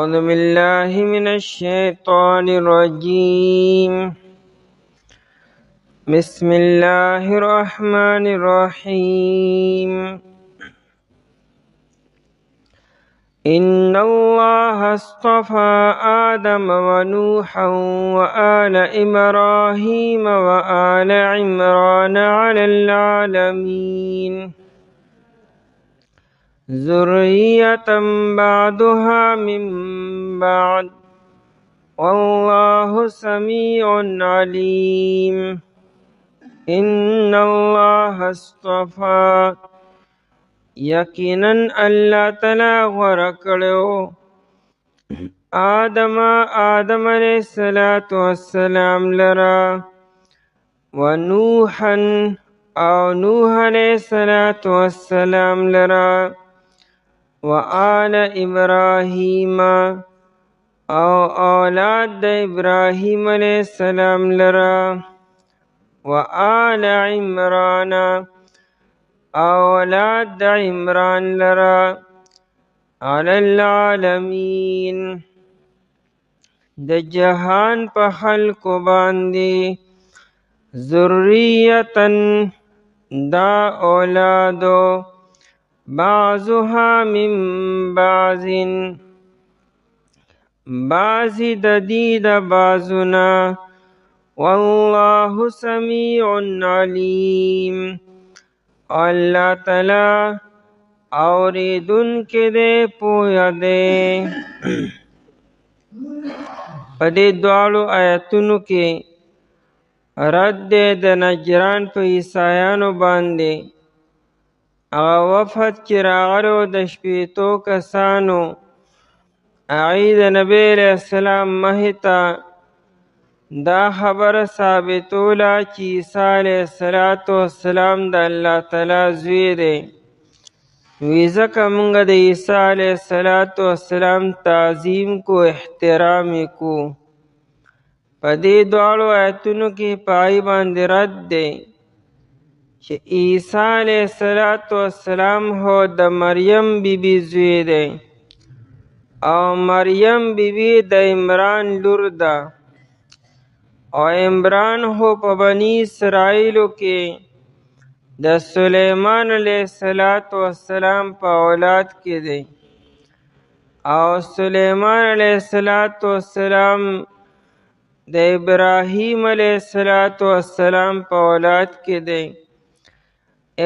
أعوذ بالله من الشيطان الرجيم. بسم الله الرحمن الرحيم. إن الله اصطفى آدم ونوحا وآل إبراهيم وآل عمران على العالمين ذرية بعضها من بعد والله سميع عليم. إن الله اصطفى یقینا اللہ تعالی غوره کړو آدم علیہ السلام لرا ونوحا او نوح علیہ السلام لرا وآل ابراہیم او اولاد د ابراہیم علیہ السلام لرا وآل عمران اولاد د عمران لرا علی العالمین د جهان په خلقو باندې ذریتن دا اولادو بعضها من بعضن بعضی د دی د بعضنا والله سمیع علیم اللہ تعالی اوریدن کے دے پویا دے. پدې دواړو آیتونو کې رد دی د نجران په عیسایانو باندې هغه وفد چې راغلو د شپېتو کسانو هغوی د نبی علیه السلام مخې ته دا خبره ثابتوله چې عیسی علیه السلام د الله تعالی زوی دی. وی ځکه موږ د عیسی علیه السلام تعظیم کو احترام کو. په دې دواړو آیتونو کې په هغوی باندې رد دی چې عیسی علیه السلام هو د مریم بیبي زوی دی او مریم بیبي د عمران لور ده او عمران هو په بني اسرائیلو کې د سلیمان علیه السلام په اولاد کې دی او سلیمان علیه السلام د ابراهیم علیه السلام په اولاد کې دی.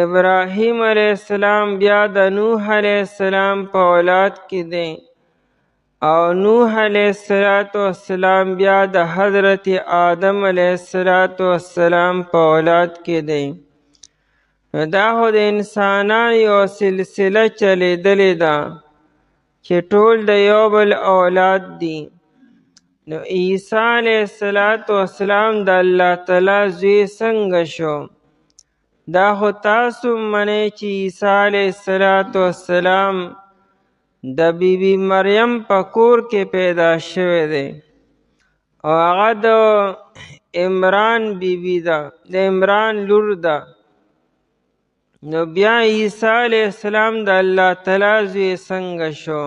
ابراهیم علیه السلام بیا د نوح علیه السلام په اولاد کې دی او نوح علیه السلام بیا د حضرت آدم علیه السلام په اولاد کې دی. دا خو د انسانانو یو سلسله چلیدلې ده چې ټول د یو بل اولاد دي. نو عیسی علیه السلام د الله تعالی زوی څنګه شو؟ دا خو تاسو منئ چې عیسی علیه السلام د بیبي مریم په کور کې پیدا شوی دی او هغه د عمران بیبي ده، د عمران لور ده. نو بیا عیسی علیه السلام د الله تعالی زوی څنګه شو؟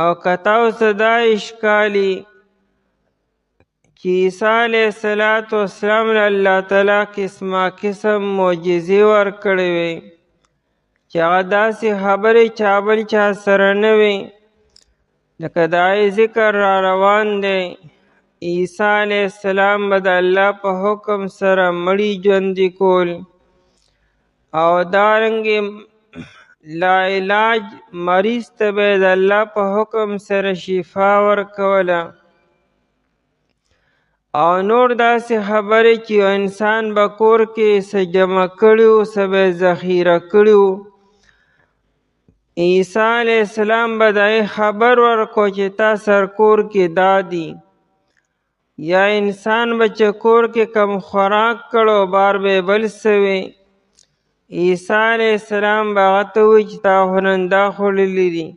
او که تاسو دا اشکالي چې عیسی علیه السلام له الله تعالی قسمه قسم معجزې ورکړې وې چې هغه داسې خبرې چا بل چا سره نه وې، لکه د هغې ذکر را روان دی عیسی علیه السلام به د الله په حکم سره مړي ژوندي کول او دارنګې لاعلاج مریض ته به د الله په حکم سره شفا ورکوله او نور داسې خبرې چې یو انسان به کور کې څه جمع کړي وو څه به یې ذخیره کړي وو. عیسی علیه السلام به د هغې خبر ورکړو چې تا سر کور کې دا دي، یا انسان به چې کور کې کم خوراک کړو بار به یې بل څه وي، عیسی علیه السلام به هغه ته ووایي چې تا خو نن دا خوړلي دي.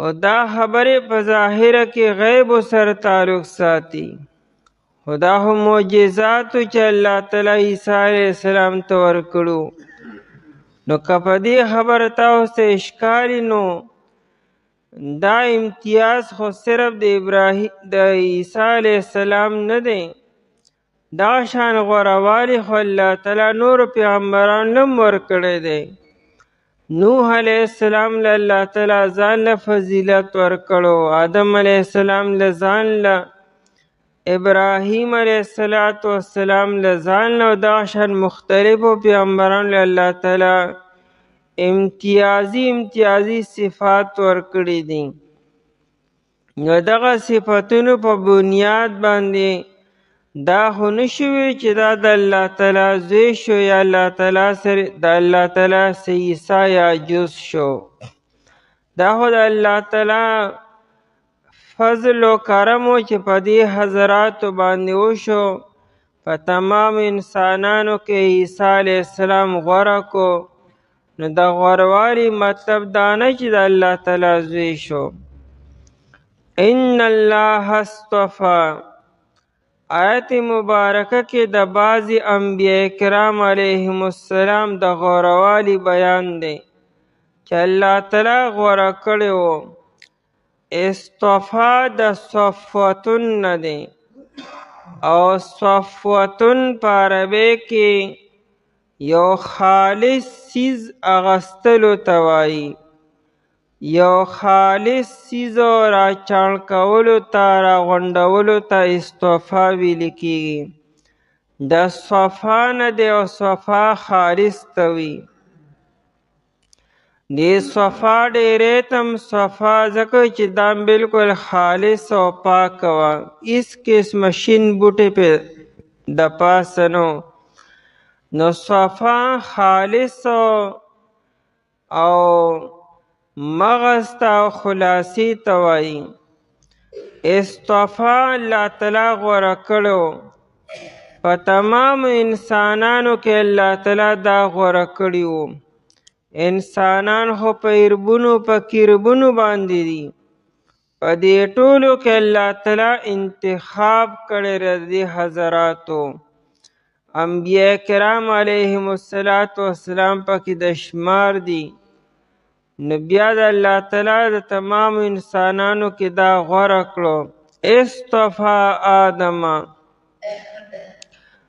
او دا خبرې په ظاهره کې غیبو سره تعلق ساتي، خو دا خو معجزاتو چې الله تعالی عیسی علیه السلام ته ورکړو. نو که په دې خبره تاسو ته اشکال نو دا امتیاز خو صرف د عیسی علیه السلام نه دی، دا شان غوروالی خو الله تعالی نور پیغمبران لم ورکړی دی. نوح علیه السلام له الله تعالی ځان له فضیلت ورکړو، آدم علیه السلام له ځان له، ابراهیم علیه السلام له ځان له، دغه شان مختلفو پیغمبرانو له الله تعالی امتیازي صفات ورکړي دي. نو دغه صفتونو په بنیاد باندې دا خو نشوي چې دا د الله تعالی زوی شو یا الله تعالی سره د الله تعالی سه عیسی یا جز شو. دا خو د الله تعالی فضل و کرم و چې په دې حضراتو باندې وشو، په تمام انسانانو کې عیسی علیه السلام غوره کو. نو د غوروالي مطلب دا نه چې د الله تعالی زوی شو. ان الله اصطفى آیت مبارکه کې د بعضی انبیاء کرام علیهم السلام د غوروالی بیان دی چې الله تعالی غوره کړی و. اصطفا د صفوتن نه دی، او صفوتن په عربی کې یو خالص سیز اغستلو ته وایي، یو خالص سیز را چاڼکولو ته را غونډولو ته اصطفا ویل کېږي. د صفا نه دی او صفا خالص ته وي. دې صفا ډېرې تم صفا ځکه چې دا بالکل خالص او پاک وه، هېڅ قسمه شین بوټی پې د پاسه نه و. نو صفا خالص او مغز ته او خلاصي ته وایي. اصطفا الله تعالی غوره کړو، په تمام انسانانو کې الله تعالی دا غوره کړي وو. انسانان خو په اربونو په کربونو باندې دي، په دې ټولو کې الله تعالی انتخاب کړی دې حضراتو. انبیاء کرام علیهم السلام پکې د شمار دي. نو بیا د الله تعالی د تمام انسانانو کې دا غوره کړو. اصطفا آدم،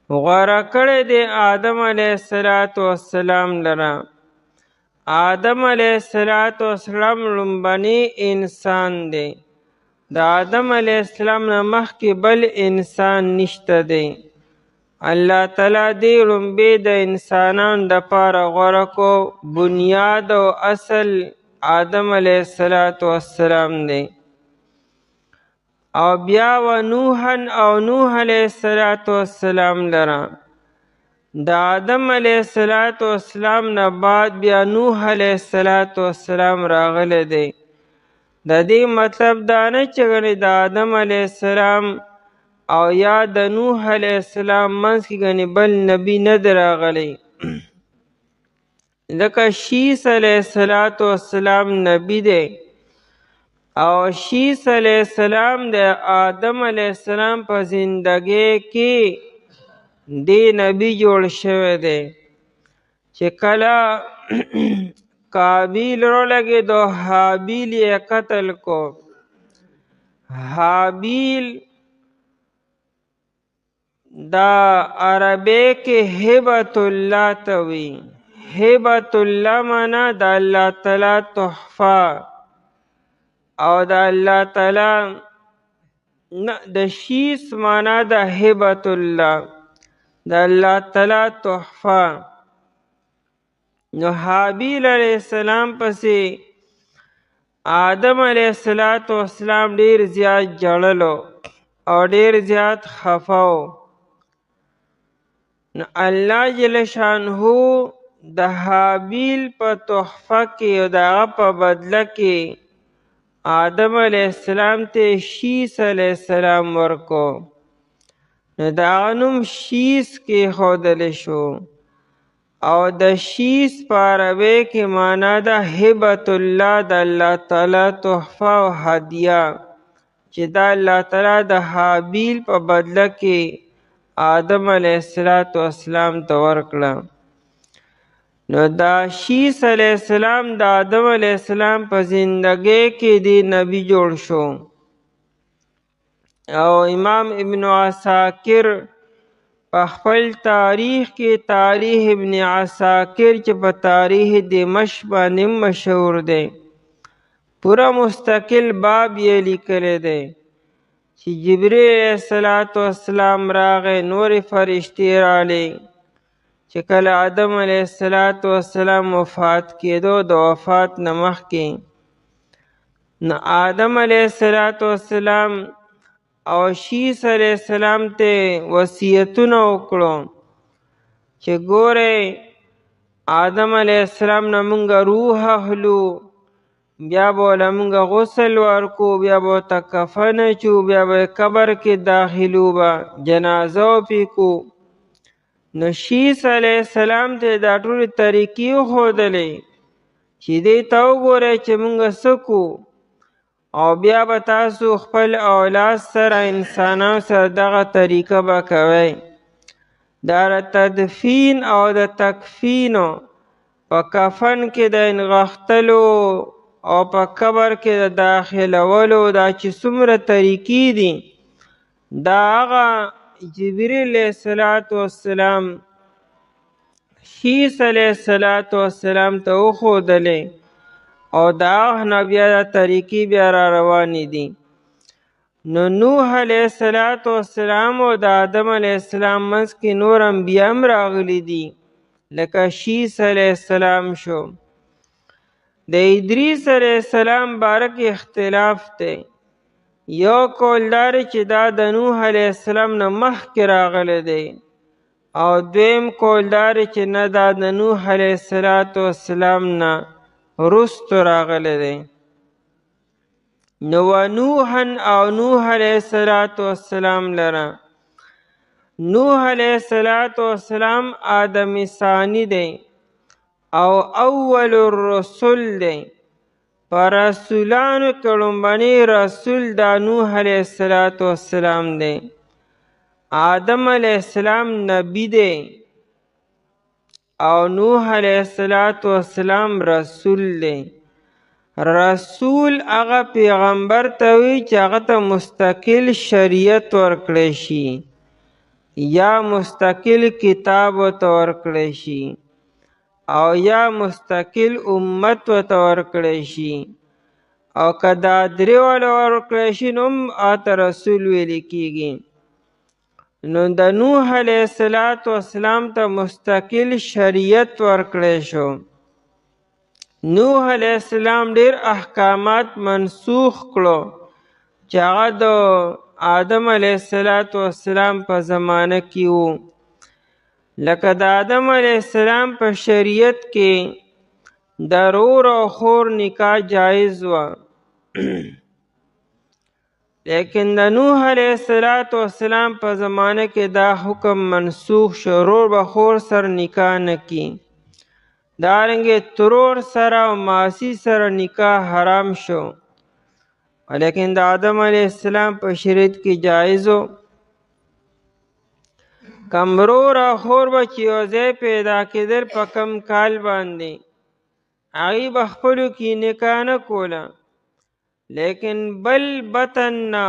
غوره کړی دی آدم علیه السلام لره. آدم علیه السلام لومبنی انسان دی. د آدم علیه السلام نه مخکې بل انسان نشته دی. الله تعالی دې لومبې د انسانانو دپاره غوره کو. بنیاد او اصل آدم علیه السلام دی. او بیا و نوح علیه السلام لره. د آدم علیه السلام نه بعد بیا نوح علیه السلام راغلی دی. د دې مطلب دا نه چې ګنې د آدم علیه السلام او یا د نوح علیه السلام منځ کې ګنې بل نبی نه دی راغلی. ځکه شیس علیه السلام نبی دی، او شیس علیه السلام د آدم علیه السلام په زندګۍ کې دی نبی جوړ شوی دی. چې کله قابیل ورولګېدو، حابیل یې قتل کو. حابیل دا عربی کې هبت الله ته وي. هبت الله معنا د الله تعالی تحفه، او د الله تعالی د شیس معنا د هبت الله، د الله تعالی تحفه. نو حابیل علیه السلام پسې آدم علیه السلام ډیر زیات جړلو او ډیر زیات خفه و. نو الله جل شانه د حابیل په تحفه کې او د هغه په بدله کې آدم علیه السلام ته شیس علیه السلام ورکو. نو د هغه نوم شیس کېښودلی شو. او د شیس په عربی کې معنا ده هبت الله، د الله تعالی تحفه او هدیه، چې دا الله تعالی د حابیل په بدله کې آدم علیه السلام ته ورکړه. نو دا شیس علیہ السلام د آدم علیہ السلام په زندګۍ کې دی نبی جوړ شو. او امام ابن عساکر په خپل تاریخ کې تاریخ ابن عساکر چې په تاریخ دمشق باندې مشهور دی پورا مستقل باب یې لیکلی دی چې جبریل علیه السلام راغی نور فرشتي راغلی چې کله آدم علیه السلام وفات کېدو د وفات نه مخکې نو آدم علیه السلام او شیس علیه السلام ته وصیتونه وکړو چې ګوره آدم علیه السلام نه مونږ روح اخلو بیا به له مونږ غسل ورکو بیا به ورته کفن اچو بیا به قبر کې داخلو به جنازه وپیکو. نو شیس علیه السلام ته دا ټولې طریقې وښودلې چې دې ته وګورئ چې مونږ څه کو او بیا به تاسو خپل اولاد سره انسانانو سره دغه طریقه به کوئ. دا د تدفین او د تکفینو په کفن کې د انغښتلو او په قبر کې د داخلولو دا چې څومره طریقې دي دا هغه جبریل علیه السلام شیس علیه السلام ته وښودلې او دا هغه نه بیا دا طریقې بیا را روانې دي. نو نوح علیه السلام او د آدم علیه السلام منځ کې نور انبیا هم راغلي دي لکه شیس علیه السلام شو. د ادریس علیه السلام باره کې اختلاف دی. یو قول دا دی چې دا د نوح علیه السلام نه مخکې راغلی دی او دویم قول دا دی چې نه دا د نوح علیه السلام نه وروستو راغلی دی. نو ونوحا او نوح علیه السلام لره نوح علیه السلام آدم ثانی دی او اول الرسل دی. په رسولانو کې لومړنی رسول دا نوح علیه السلام دی. آدم علیه السلام نبی دی او نوح علیه السلام رسول دی. رسول هغه پیغمبر ته وی چې هغه ته مستقل شریعت ورکړی شي یا مستقل کتاب ورته ورکړی شي او یا مستقل امت ورته ورکړی شي او که دا درې واړه ورکړی شي نو هم هغه رسول ویل کیږي. نو د نوح علیه السلام ته مستقل شریعت ورکړی شو. نوح علیه السلام ډیر احکامات منسوخ کړو چې هغه د آدم علیه السلام په زمانه کې وو. لکه د آدم علیه السلام په شریعت کې د رور او خور نکاح جایز وه لیکن د نوح علیه السلام په زمانه کې دا حکم منسوخ شو. رور به خور سره نکاح نه کی. دارنګه ترور سره او ماسی سره نکاح حرام شو لیکن د آدم علیه السلام په شریعت کې جایز و. کم رور او خور به چې یو ځای پیدا کېدل په کم کال باندې هغوی به خپلو کې نکاح نه کوله لیکن بل بطن نه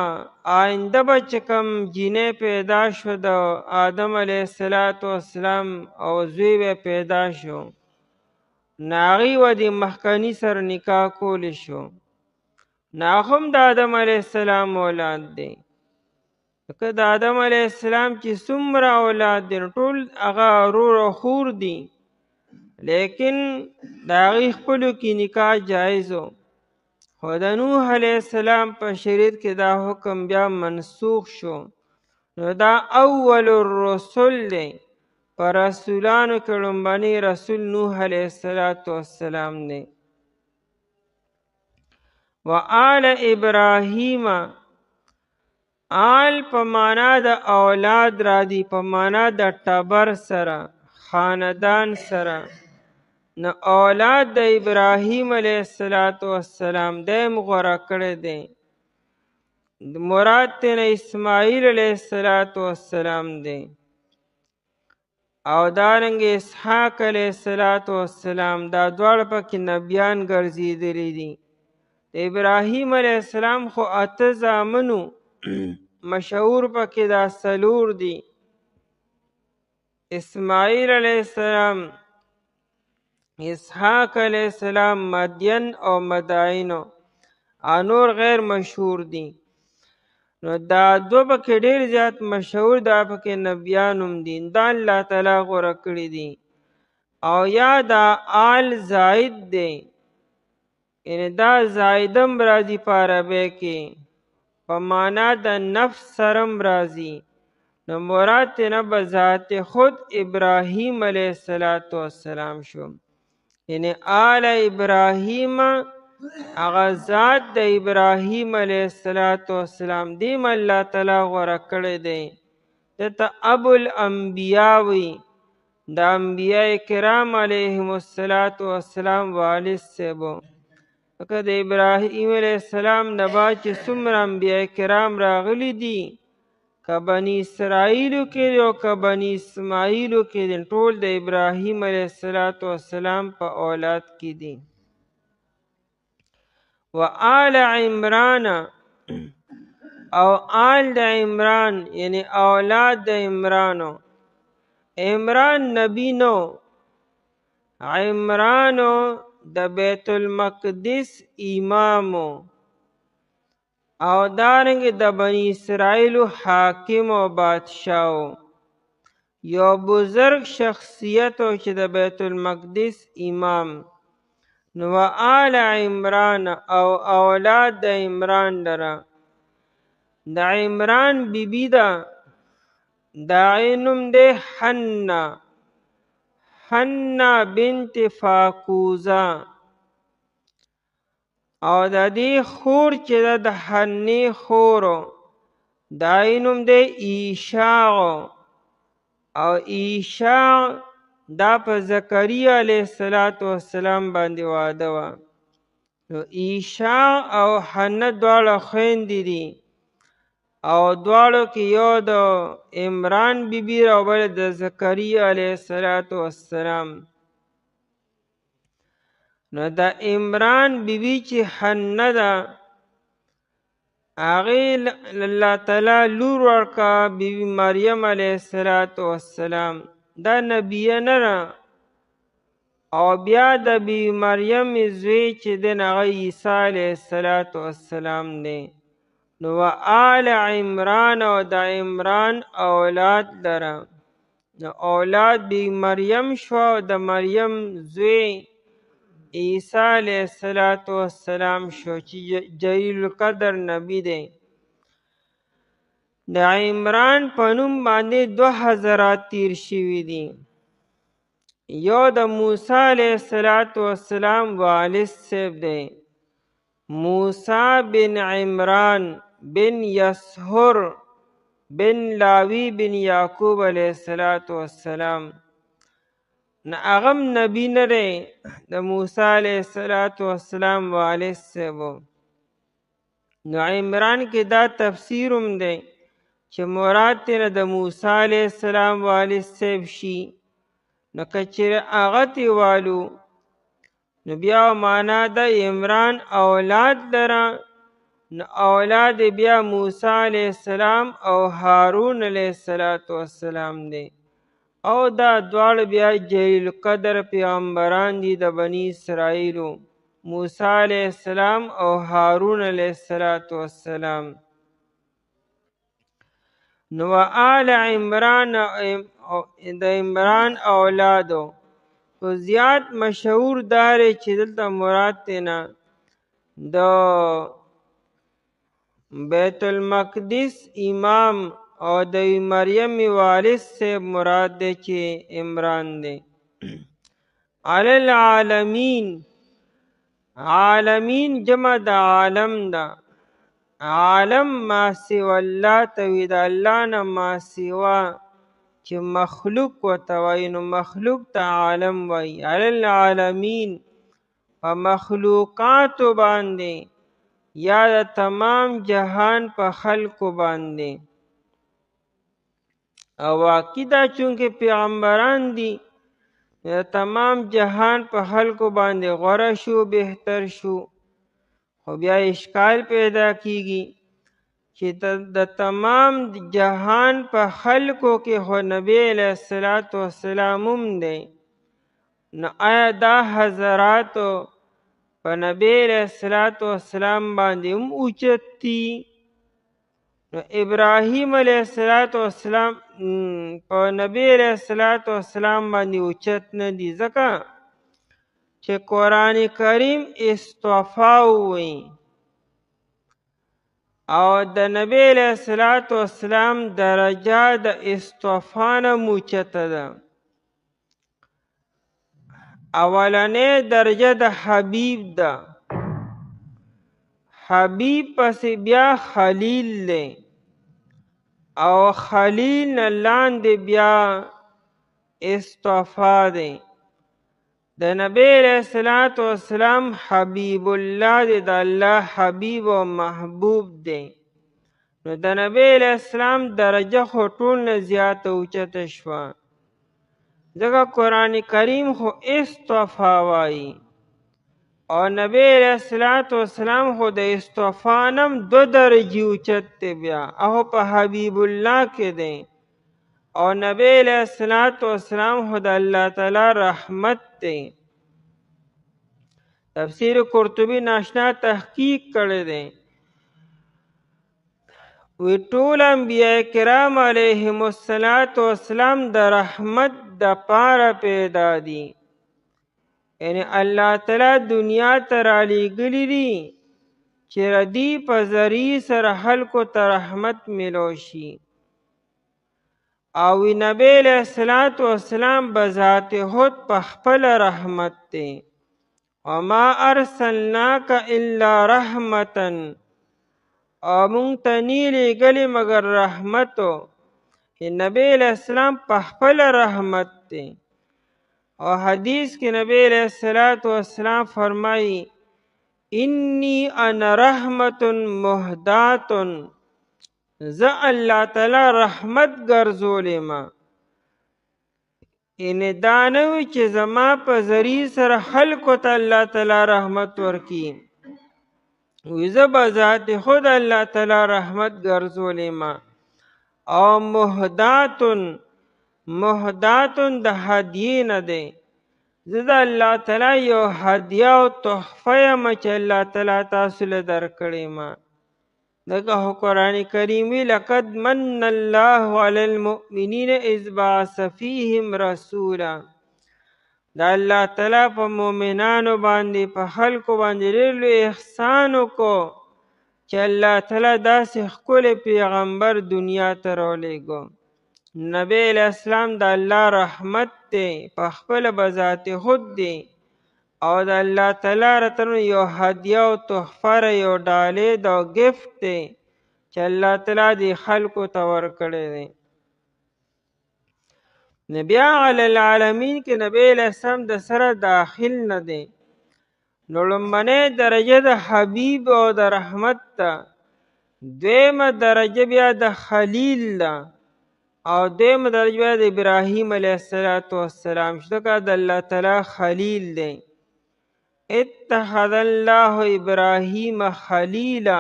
آینده به چې کم جینۍ پیدا شو د آدم علیه السلام او زوی به پیدا شو نو هغوی به د مخکني سره نکاح کولی شو. نو هغه هم د آدم علیه السلام اولاد دی. که د آدم علیه السلام چې څومره اولاد دي نو ټول هغه رور او خور دي لیکن د هغوی خپلو کې نکاح جایز و. خو د نوح علیه السلام په شریعت کې دا حکم بیا منسوخ شو. نو دا اول الرسل دی. په رسولانو کې لومړنی رسول نوح علیه السلام دی. و آل ابراهیم آل په معنا د اولاد را دي په معنا د ټبر سره خاندان سره. نو اولاد د ابراهیم علیه السلام دیم غوره کړی دی. مراد تینا اسماعیل علیه السلام دی. او دارنګ اسحاق علیه السلام دا دواړه پکې نبیان ګرځېدلي دي. د ابراهیم علیه السلام خو 8 زامنو مشهور پکې دا 4 دي. اسماعیل علیه السلام، اسحاق علیه السلام، مدین او مدائنو، نور غیر مشهور دي. نو دا دو پکې ډیر زیات مشهور، دا پکې نبیان هم دي، دا الله تعالی غوره کړي دي. او یا دا آل زائد دی، یعنی دا زائدم راځي په عربی کې، په معنا د نفس سرم راځي. نو مراد تینا بذات خود ابراهیم علیه السلام شو، یعنی آل ابراهیم اغا ذات د ابراهیم علیه السلام دیم اللہ تعالی غوره کړی دی. دته ابو الانبیاء وی، د انبیاء کرام علیهم السلام والد سیبو. که د ابراهیم علیه السلام نه بعد چې څومره انبیاء کرام راغلی دي، که بنی اسرائیلو کې دی او که بنی اسماعیلو کې دی، ټول د ابراهیم علیه السلام په اولاد کې دي. و آل عمران، او آل د عمران یعنی اولاد د عمرانو. عمران نبی نو، عمرانو د بیت المقدس امامو، او دارنګ د بنی اسرائیلو حاکم او بادشاہو. یو بزرگ شخصیت او چې د بیت المقدس امام. نو آل عمران او اولاد د عمران لره، د عمران بیبی دا عینم ده حنا بنت فاکوزا، او د دې خور چې د حنې خورو د عینم ده ایشاغ، او ایشاغ دا په زکریا علیه السلام باندې واده وه. نو ایشاغ او حنه دواړه خویندې دي، او دواړو کې یو د عمران بیبی او بل د زکریا علیه السلام. نو د عمران بیبی چې حنه ده، هغې الله تعالی لور ورکړه بیبی مریم علیه السلام. دا نبیه نه ده. او بیا د بیبی مریم زوی چې دی هغه عیسی علیه السلام دی. نو آل عمران او د عمران اولاد لره. نو اولاد بی مریم شو، او د مریم زوی عیسی علیه السلام شو چې جلیل القدر نبی دی. د عمران په نوم باندې 2000 تیر شوي دي. یو د موسی علیه السلام والد صاحب دی، موسی بن عمران بن یسحر بن لاوی بن یعقوب علیه السلام. نه اغم نبی نه دی، د موسی علیه السلام والد صاحب. نو عمران کې دا تفسیر هم دی چې مراد تیره د موسی علیه السلام والد صاحب شي. نو که چیرې هغه تی والو، نو بیا معنا د عمران اولاد لره. نو اولاد بیا موسی علیه السلام او هارون علیه السلام دی. او دا دواړه بیا جلیل القدر پیغمبران دي د بنی اسرائیلو، موسی علیه السلام او هارون علیه السلام. نو آل عمران د عمران اولادو په زیات مشهور داره چې دلته مراد تینا د بیت المقدس امام او د مریم والد سے مراد دی چې عمران دی. علی العالمین، عالمین جمع د عالم ده. عالم ما سوى الله توی، د الله نه ما سوا چې مخلوق ورته وایي، نو مخلوق ته عالم وایي. علی العالمین په مخلوقاتو باندې یا د تمام جهان په خلقو باندې. او واقع دا چونکې پیغمبران دي تمام جهان په خلکو باندې غوره شو بهتر شو خو بیا اشکال پیدا کیږي چې د تمام جهان په خلکو کې خو نبی علیه السلام هم دی نو آیا دا حضراتو په نبی علیه السلام باندې هم اوچت دي نو ابراهیم علیه السلام په نبی علیه السلام باندې اوچت نه دي ځکه چې قرآن کریم اصطفا وی او د نبی علیه السلام درجه د اصطفا نه اوچته ده اولنې درجه د حبیب ده حبیب پس بیا خلیل دی او خلیل نه لاندې بیا اصطفا دی د نبی علیه السلام حبیب الله دی د الله حبیب او محبوب دی نو د نبی علیه السلام درجه خو ټول نه زیاته اوچته شوه ځکه قرآن کریم خو اصطفا وایي او نبی علیه السلام خو د اصطفا نم 2 درجې اوچت دی بیا هغه په حبیب الله کې دی او نبی علیه السلام خو د الله تعالی رحمت دی تفسیر قرطبی ناشنا تحقیق کړی دی وی ټول انبیاء کرام علیهم السلام د رحمت د پاره پیدا دي یعنی الله تعالی دنیا ته رالیږلي دي چې ردی په ذریعه سره خلکو ته رحمت ملو شي او نبی علیه السلام بذات خود په خپل رحمت دی وما ارسلناک الا رحمتا او مونږ ته نه لیږلي مګر رحمتو نبی علیه السلام په خپل رحمت دی او حدیث کې نبی علیہ السلام فرمائی انی انا رحمت مهدات زه الله تعالی رحمت ګرځولې ما ان دا نه وي چې زما په ذریعه سره خلکو ته الله تعالی رحمت ورکي وی زه به ذات خود الله تعالی رحمت ګرځولې ما او مهدات د هدیې نه دی زه د الله تعالی یو هدیه او تحفه یم چې الله تعالی تاسو له درکړې ما دغه قرآن کریم وی لقد من الله علی المؤمنین اذ بعث فیهم رسولا دا الله تعالی په مؤمنانو باندې په خلکو باندې ډېر لوی احسان وکړو چې الله تعالی داسې ښکلی پیغمبر دنیا ته راولېږو نبی علیہ السلام د الله رحمت دی په خپل بذات خود دی او د الله تعالی راتنو یو هدیه او تحفه یو ډالۍ دا گفت دی چې الله تعالی دی خلکو ته ورکړی دی نبی علی العالمین کې نبی علیہ السلام د سره داخل نه دی نو لومړنۍ درجه د حبیب او د رحمت ده دویمه درجه بیا د خلیل ده او دویمه درجه بیا د ابراهیم علیه السلام شته د الله تعالی خلیل دی اتخذ الله ابراهیم خلیلا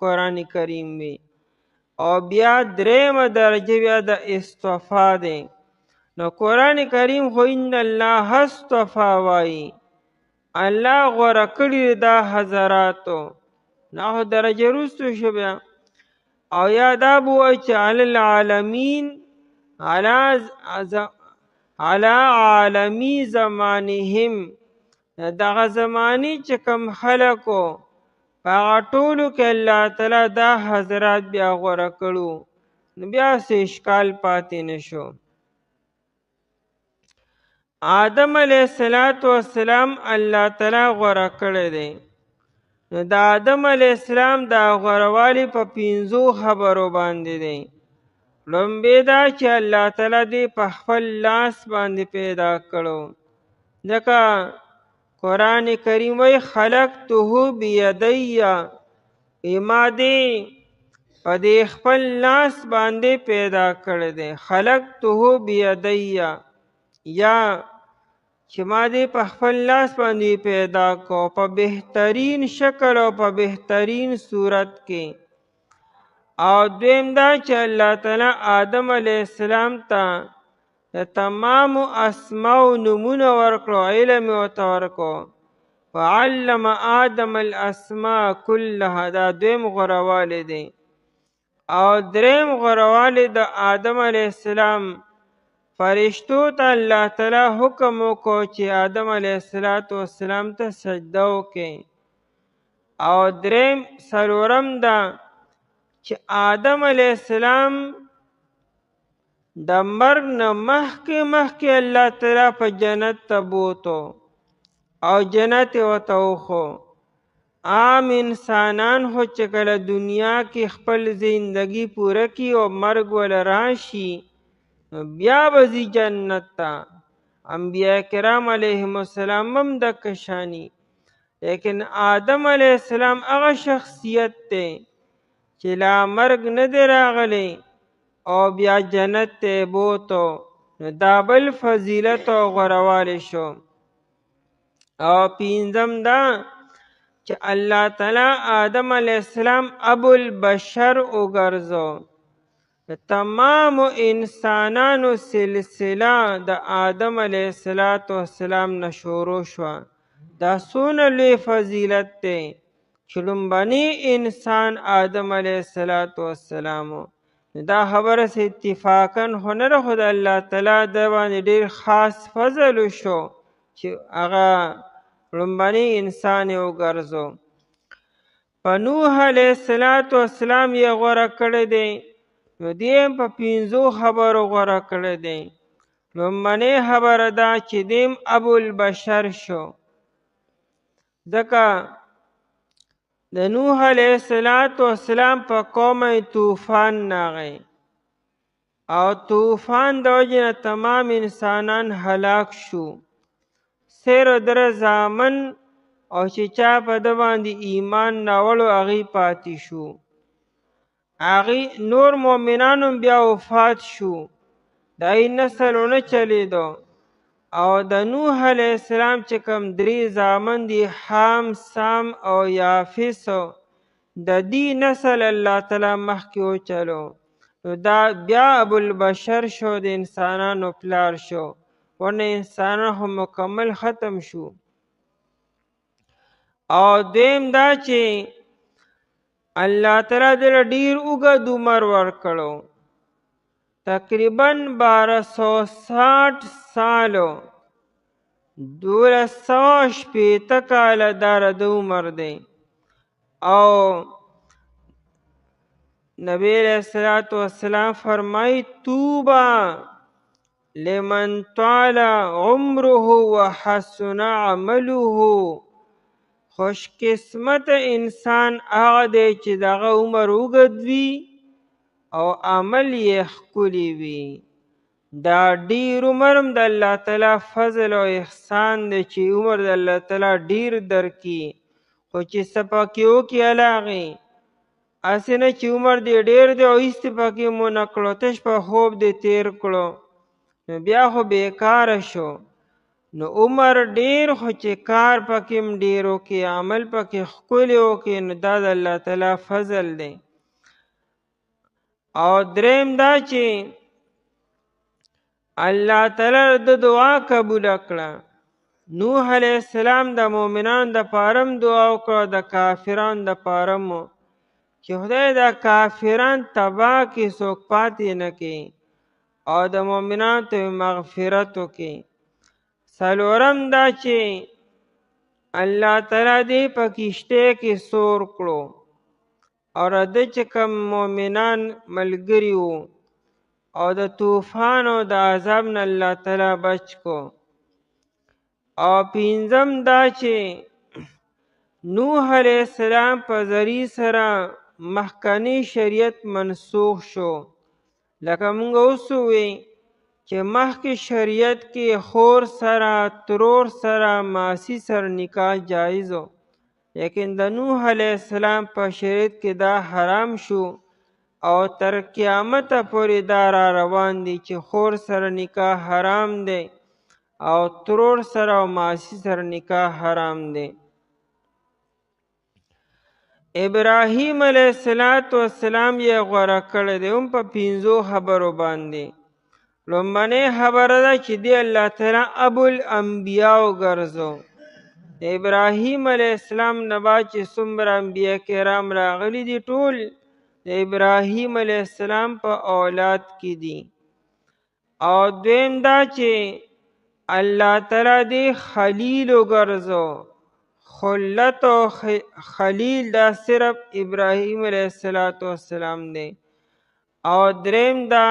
قرآن کریم وی او بیا دریمه درجه بیا د اصطفا دی نو قرآن کریم خو ان الله اصطفا وایي الله غوره کړي دا حضراتو نو درجه وروسته شو بیا او یا دا به وایي چې علی العالمین علی عالمی زمانهم دغه زمانی چې کوم خلکو په هغه ټولو کې الله تعالی دا حضرات بیا غوره کړو نو بیا څه اشکال پاتې نشو آدم علیه السلام الله تعالی غوره کړی دی نو د آدم علیه السلام د غورهوالي په 5 خبرو باندې دی لومبې دا چې الله تعالی دی په خپل لاس باندې پیدا کړو ځکه قرآن کریم وی خلقته بیدی ما دی په دې خپل لاس باندې پیدا کړی دی. خلقته بیدیا، یا چې ما دې په خپل لاس باندې پیدا کو په بهترین شکل او په بهترین صورت کې. او دویم دا چې الله تعالی آدم علیه السلام ته د تمامو اسماء نمونه ورکړو، علم یې ورته ورکړو. وعلم آدم الاسماء كلها، دا دویم غوروالی دی. او دریم غوروالی د آدم علیه السلام فرشتو ته الله تعالی حکم وکړو چې آدم علیه السلام ته سجده وکړي. او دریم څلورم دا چې آدم علیه السلام د مرګ نه مخکې الله تعالی په جنت ته بوتو او جنت یې ورته وښو. عام انسانان خو چې کله دنیا کې خپل زندگی پوره کړي او مرګ ول راشي بیا به ځي جنت ته. انبیاء کرام علیهم السلام هم دغه شاني، لیکن آدم علیه السلام هغه شخصیت دی چې لا مرګ نه دی راغلی او بیا جنت ته بوتو. نو دا بل فضیلت او غوروالی شو. او پنځم دا چې الله تعالی آدم علیه السلام ابو البشر وګرځو. د تمام انسانانو سلسله د آدم علیه السلام نه شروع شوه. دا څونه لوی فضیلت دی چې لومبني انسان آدم علیه السلام. دا خبره سه اتفاقا خو نه ده، خو د الله تعالی د باندې ډېر خاص فضل وشو چې هغه لومبني انسان یې وګرځو. په نوح علیه السلام یې غوره کړی دی. نو دې هم په پنځو خبرو غوره کړی دی. لومبنۍ خبره دا چې دیم ابو البشر شو، ځکه د نوح علیه السلام په قوم طوفان راغی او طوفان د وجې نه تمام انسانان هلاک شو. سیر در زامن او چې چا په ده باندې ایمان راوړو هغوی پاتې شو. هغوی نور مؤمنانو بیا وفات شو، د هغوی نسل ونه چلیدو. او د نوح علیه السلام چې کوم درې زامن دي، حام، سام او یافس، د دې نسل الله تعالی مخکې وچلو. نو دا بیا ابوالبشر شو، د انسانانو پلار شو، ورنه انسانان خو مکمل ختم شو. او دویم دا چې الله تعالی دې ډېر اوږد عمر ورکړو، تقریبا 1260 سالو، 1260 کاله دا د عمر دی. او نبی علیہ السلام فرمائی توبا لمن طال عمره وحسن عمله، خوش قسمت انسان هغه دی چې دغه عمر اوږد وي او عمل یې ښکلی وي. دا ډیر عمر هم د الله تعالی فضل او احسان دی چې عمر د الله تعالی ډیر درکړي، خو چې څه پکې وکړي هغې هسې نه چې عمر دې ډیر دی او هېڅ دې پکې مو نه کړو، تش په خوب دې تیر کړو، نو بیا خو بیکاره شو. نو عمر ډیر خو چې کار پکې هم ډیر وکړي، عمل پکې ښکلی وکړي، نو دا د الله تعالی فضل دی. او دریم دا چې الله تعالی د دعا قبول کړه. نوح علیه السلام د مؤمنانو د پاره هم دعا وکړه، د کافرانو د پاره هم، چې خدای د کافران تباه کړي، څوک پاتې نه کړي، او د مؤمنانو ته مغفرت وکړي. څلورم دا چې الله تعالی دې په کشتۍ کې سور کړو او د چې کوم مؤمنان ملګري وو او د طوفان او د عذاب نه الله تعالی بچ کو. او پنځم دا چې نوح علیه السلام په ذریعه سره مخکنی شریعت منسوخ شو. لکه موږ اوس ووی چې مخکې شریعت کې خور سره، ترور سره، ماسی سره نکاح جایز و، لیکن د نوح علیه السلام په شریعت کې دا حرام شو. او تر قیامت پورې دا را روان دي چې خور سره نکاح حرام دی او ترور سره او ماسی سره نکاح حرام دی. ابراهیم علیه السلام یې غوره کړی دی هم په 5 خبرو باندې. لومبنۍ خبره ده چې دی الله تعالی ابو الانبیاء وګرځو. د ابراهیم علیه السلام نه بعد چې څومره انبیا کرام راغلي دي ټول د ابراهیم علیه السلام په اولاد کې دي. او دویم دا چې الله تعالی دی خلیل وګرځو. خلت او خلیل دا صرف ابراهیم علیه السلام دی. او دریم دا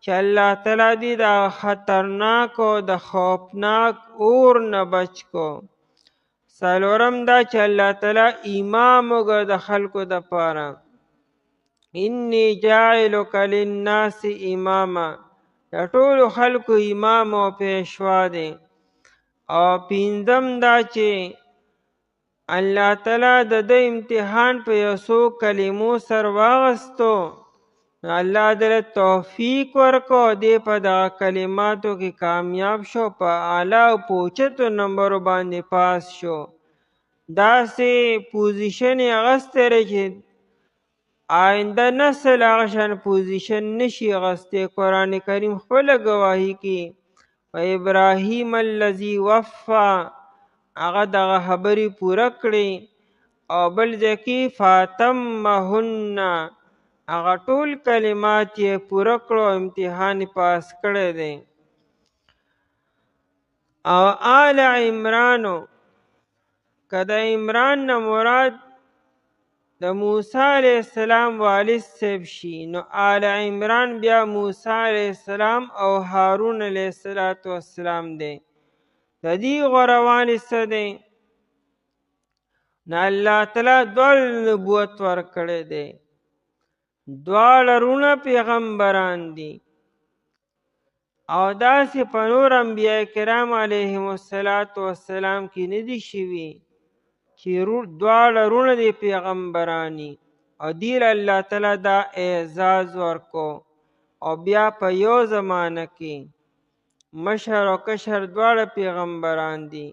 چې الله تعالی دی دا خطرناک او د خوفناک اور نه بچ کو. څلورم دا چې الله تعالی امام وګرځو د خلکو دپاره. انی جاعلک للناس اماما، د ټولو خلکو امام او پیشوا دی. او پنځم دا چې الله تعالی د ده امتحان په یو څو کلمو سره واغستو، الله دله توفیق ورکو، دی په دغه کلماتو کې کامیاب شو، په اعلی او په اوچتو نمبرو باندې پاس شو. داسې پوزیشن یې اخیستی دی چې آینده نسل هغه شان پوزیشن نشي اخیستی. قرآن کریم خپله ګواهي کوي و ابراهیم الذي وفا، هغه دغه خبرې پوره کړې. او بل ځای کې فاتمهن، هغه ټول کلمات یې پوره کړو، امتحان یې پاس کړی دی. او آل عمرانو، که د عمران نه مراد د موسی علیه السلام والد صاحب شي، نو آل عمران بیا موسی علیه السلام او هارون علیه السلام دی. د دې غوروالي څه دی؟ نو الله تعالی دواړو نبوت ورکړی دی، دواړه رونه پیغمبران دي. او داسې په نور انبیاء کرام علیهم السلام کې نه دي شوي چې دواړه رونه دي پیغمبرانی. او دیر الله تعالی دا اعزاز ورکو. او بیا په یو زمانه کې مشر او کشر دواړه پیغمبران دي.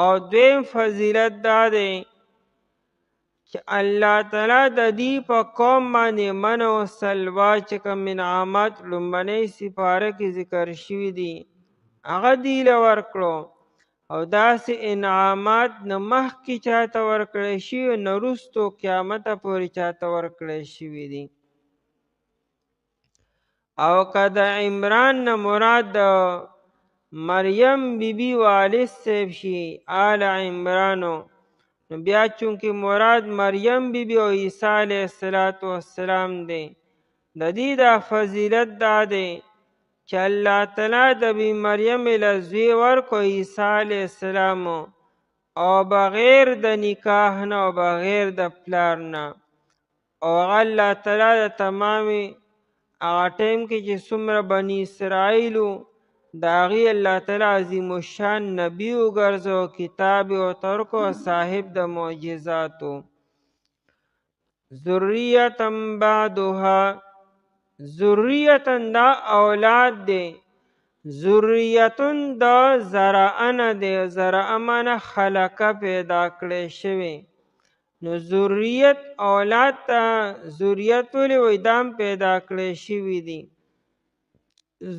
او دویم فضیلت دا دی چې الله تعالی د دې په قوم باندې من او سلوا چې کوم انعامات لومبنۍ سپاره کې ذکر شوي دي هغه دې له ورکړو. او داسې انعامات نه مخکې چاته ورکړی شوي نه وروستو قیامته پورې چاته ورکړی شوي دي. او که د عمران نه مراد د مریم بیبي والد صاحب شي آل عمرانو، نو بیا چونکې مراد مریم بیبي او عیسی علیه السلام دی. د دې دا فضیلت دا دی چې الله تعالی د بی مریم له زوی ورکو عیسی علیه السلام، او بغیر د نکاح نه او بغیر د پلار نه. او هغه الله تعالی د تمامې هغه ټیم کې چې څومره بني اسرائیلو د هغې الله تعالی عظیم الشان نبي وګرځو، کتاب یې ورته ورکړو، صاحب د معجزاتو. ذریة بعدها، ذریة دا اولاد دی. ذریتون دا زرعه نه دی، زرعه معنی خلقه پیدا کړی شوی. نو ذریت اولاد ته ذریت ولې وایي؟ دا هم پیدا کړی شوي دي.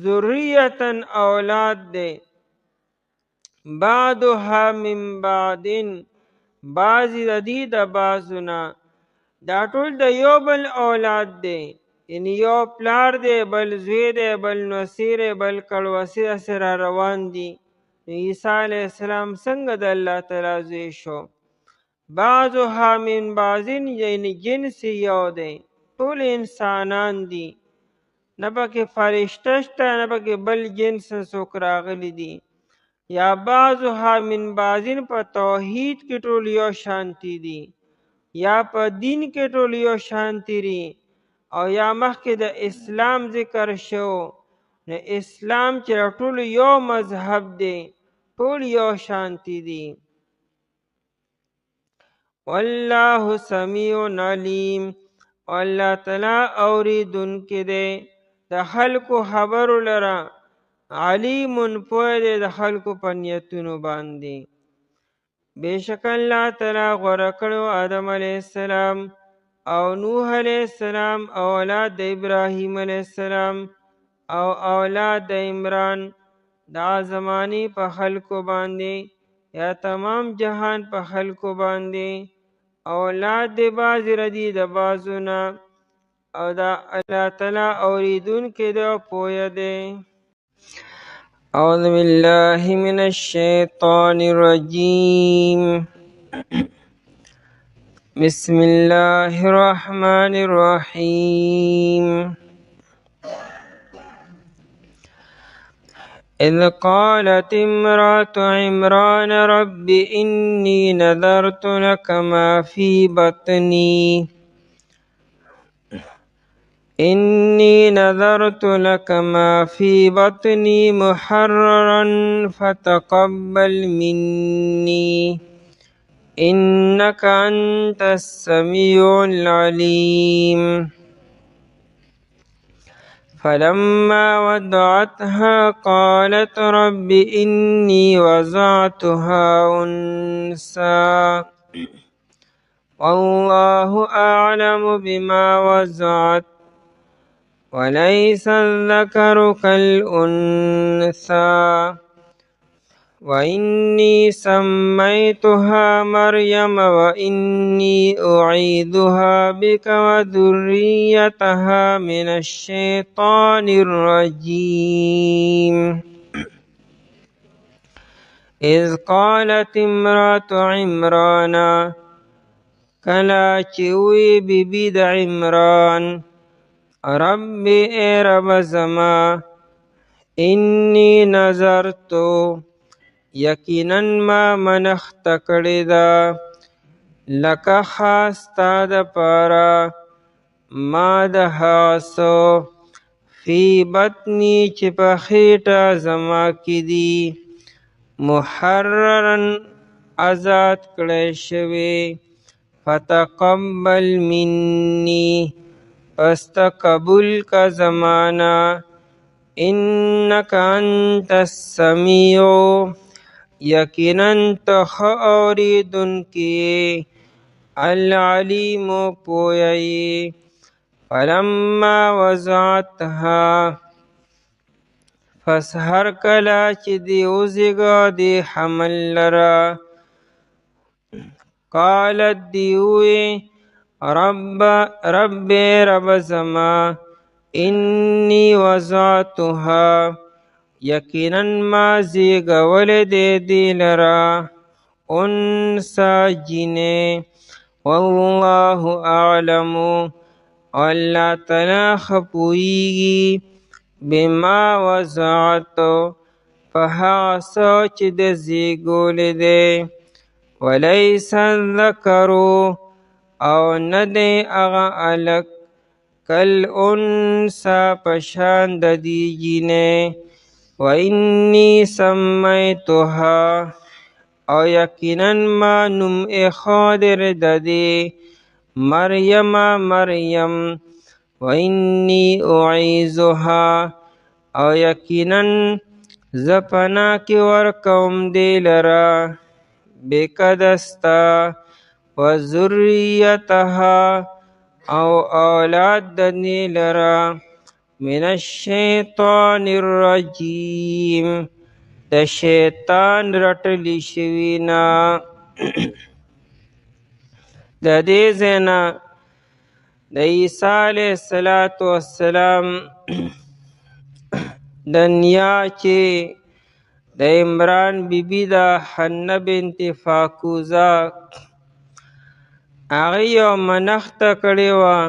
ذریتن اولاد دی. بعدها من بعدن، بعضې د دې د بعضو نه. دا ټول د یو بل اولاد دی، یعنی یو پلار دی، بل زوی دی، بل نصیر دی، بل کړوسی داسې را روان دي. عیسی علیه السلام څنګه د الله تعالی زوی شو؟ بعضها من بعضن، یعنی جنس یو دی، ټول انسانان دي، نه پکې فرشته شته نه پکې بل جنس څوک راغلی دي. یا بعضها من بعضن په توحید کې ټول یو شانتي دي، یا په دین کې ټول یو شانتي دي. او یا مخکې د اسلام ذکر شو، نو اسلام چې ټول یو مذهب دی، ټول یو شانتي دي. والله سمیع علیم، او الله تعالی اوریدونکی دی د خلکو خبرو لره، علیم پوه دی د خلکو په نیتونو باندې. بېشک الله تعالی غوره کړو آدم علیه السلام او نوح علیه السلام او اولاد د ابراهیم علیه السلام او اولاد د عمران دا زمانی په خلکو باندې یا تمام جهان په خلکو باندې. اولاد د بعض ردی د بعضونه او دا الله تعالی اوریدونکی دی او پوه دی. اعوذ بالله من الشیطان الرجیم. بسم الله الرحمن الرحیم. اذ قالت امرأة عمران رب إني نذرت لك ما في بطني محررا فتقبل مني إنك أنت السميع العليم. فلما وضعتها قالت رب إني وضعتها أنثى والله أعلم بما وضعت وليس الذكر كالأنثى وإني سميتها مريم وإني أعيذها بك وذريتها من الشيطان الرجيم. إذ قالت امرأة عمران کلا چوی بی بی د عمران رب اے رب زما انی نظرتو یقینا ما منخت کړی دا لکه خاص تا د پاره ما د هاسو فی بطنی چې په خیټه زما کې دی محررن آزاد کړی شوی فتقبل منی پس قبول کا زمانہ انک انت السمیع یقینا تخ اوریدونکی العلیم پویی. فلما وضعتها پس هر کلا چې دی وزیږه دی حمل لرا قالت دیوی رب زما انی وضعتها یقینا ما زیږول دی لرا انثى جنې والله اعلم الله تعالی خپویږي بما وضعت په هغه څه چې د زیږول دی وليس الذکر او نه دی هغه هلک کالانثی په شان د دې جینۍ وانی سمیتها او یقینا ما نوم ایښودی د دې مریم وانی اعیذها او یقینا زه پناه کې ورکوم دی لره بک دستا وذریتها او اولاد د دې لره من الشیطان الرجیم د شیطان رټلی شوي نه. د دې ځای نه د عیسی علیه السلام د نیا چې د عمران بیبي د حنه بنت فاکوزه هغې یو منښته کړې وه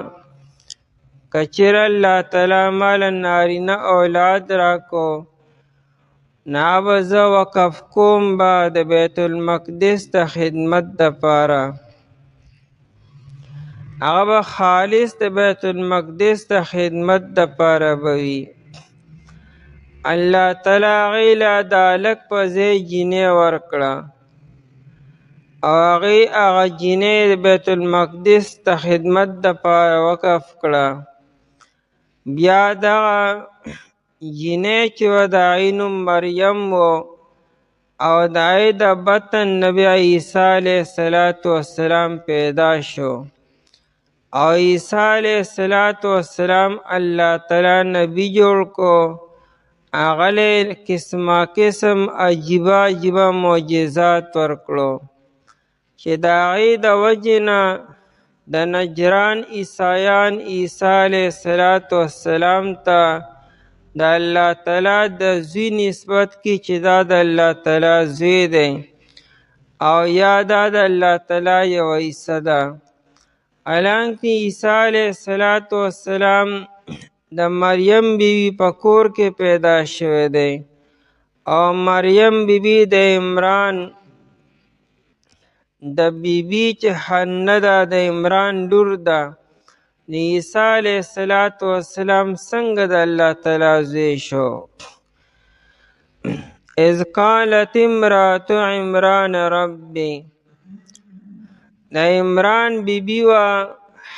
که چېرې الله تعالی ماله نارینه اولاد راکو نه به زه وقف کوم به د بیت المقدس د خدمت دپاره هغه به خالص د بیت المقدس د خدمت دپاره به وي. الله تعالی هغې له د هلک په ځای جینۍ ورکړه او هغه جینۍ د بیت المقدس ته خدمت دپاره وقف کړه. بیا دغه جینۍ چې وه د هغې نوم مریم و او د هغې د بطن نبی عیسی علیه السلام پیدا شو او عیسی علیه السلام الله تعالی نبی جوړ کو. هغه له قسمه قسم عجیبه معجزات ورکړو چې د هغې د وجې نه د نجران عیسایان عیسی علیه السلام ته د الله تعالی د زوی نسبت کی چې دا د الله تعالی زوی دی او یا دا د الله تعالی یو حصه ده. حالانکه عیسی علیه السلام د مریم بیبي په کور کې پیدا شوی دی او مریم بیبي د عمران د بیبي چې حنه ده د عمران لور ده. عیسی علیه السلام څنګه د الله تعالی زوی شو؟ اذ قالت امرأة عمران ربي، د عمران بیبي و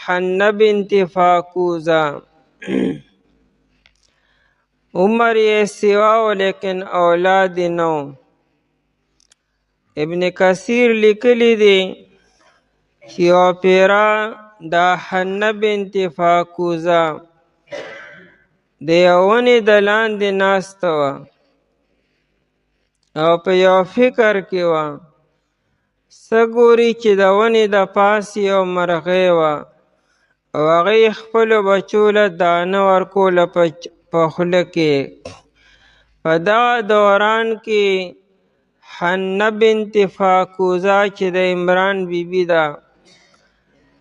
حنه بنت فاکوزه. عمر یې سوا و لیکن اولاد نو. ابن کثیر لیکلی دی چې یوه پیره دا حنه بنت فاکوزه د یوې ونې د لاندې ناسته وه او په یو فکر کې وه. څه ګوري چې د ونې د پاس یو مرغۍ وه او هغې خپلو بچو له دانه ورکوله په خوله کې. په دغه دوران کې حنه بنت فاکوزه چې د عمران بیبي ده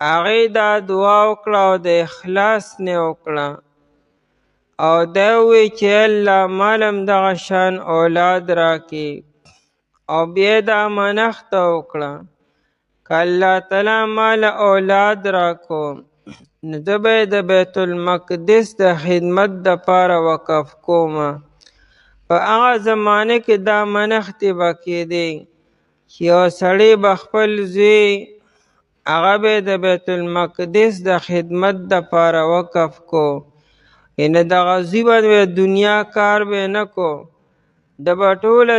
هغې دا دعا وکړه او د اخلاص نه وکړه او دا ووی چې الله مال هم دغه شان اولاد راکړي او بیا دا منښته وکړه که الله تعالی مال اولاد راکو نو زه به یې د بیت المقدس د خدمت دپاره وقف کومه. په هغه زمانه کې دا منښتې به کېدې چې یو سړی به خپل زوی هغه به د بیت المقدس د خدمت دپاره وقف کو، یعنې دغه زوی به دنیا کار به نه کو، د به ټوله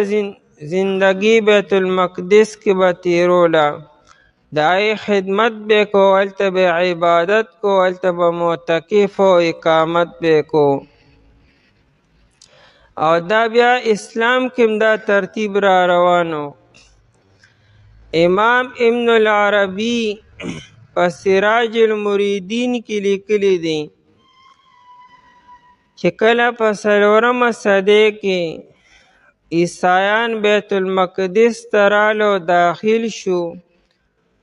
زندگی بیت المقدس کې به تیروله، د هغې خدمت به کو، هلته به عبادت کو، هلته به معتکف و اقامت به کو. او دا بیا اسلام کې دا ترتیب را روانو. امام ابن العربی په سراج المریدین کې لیکلی دی چې کله په 4مه صدۍ کې عیسایان بیت المقدس ته رالو داخل شو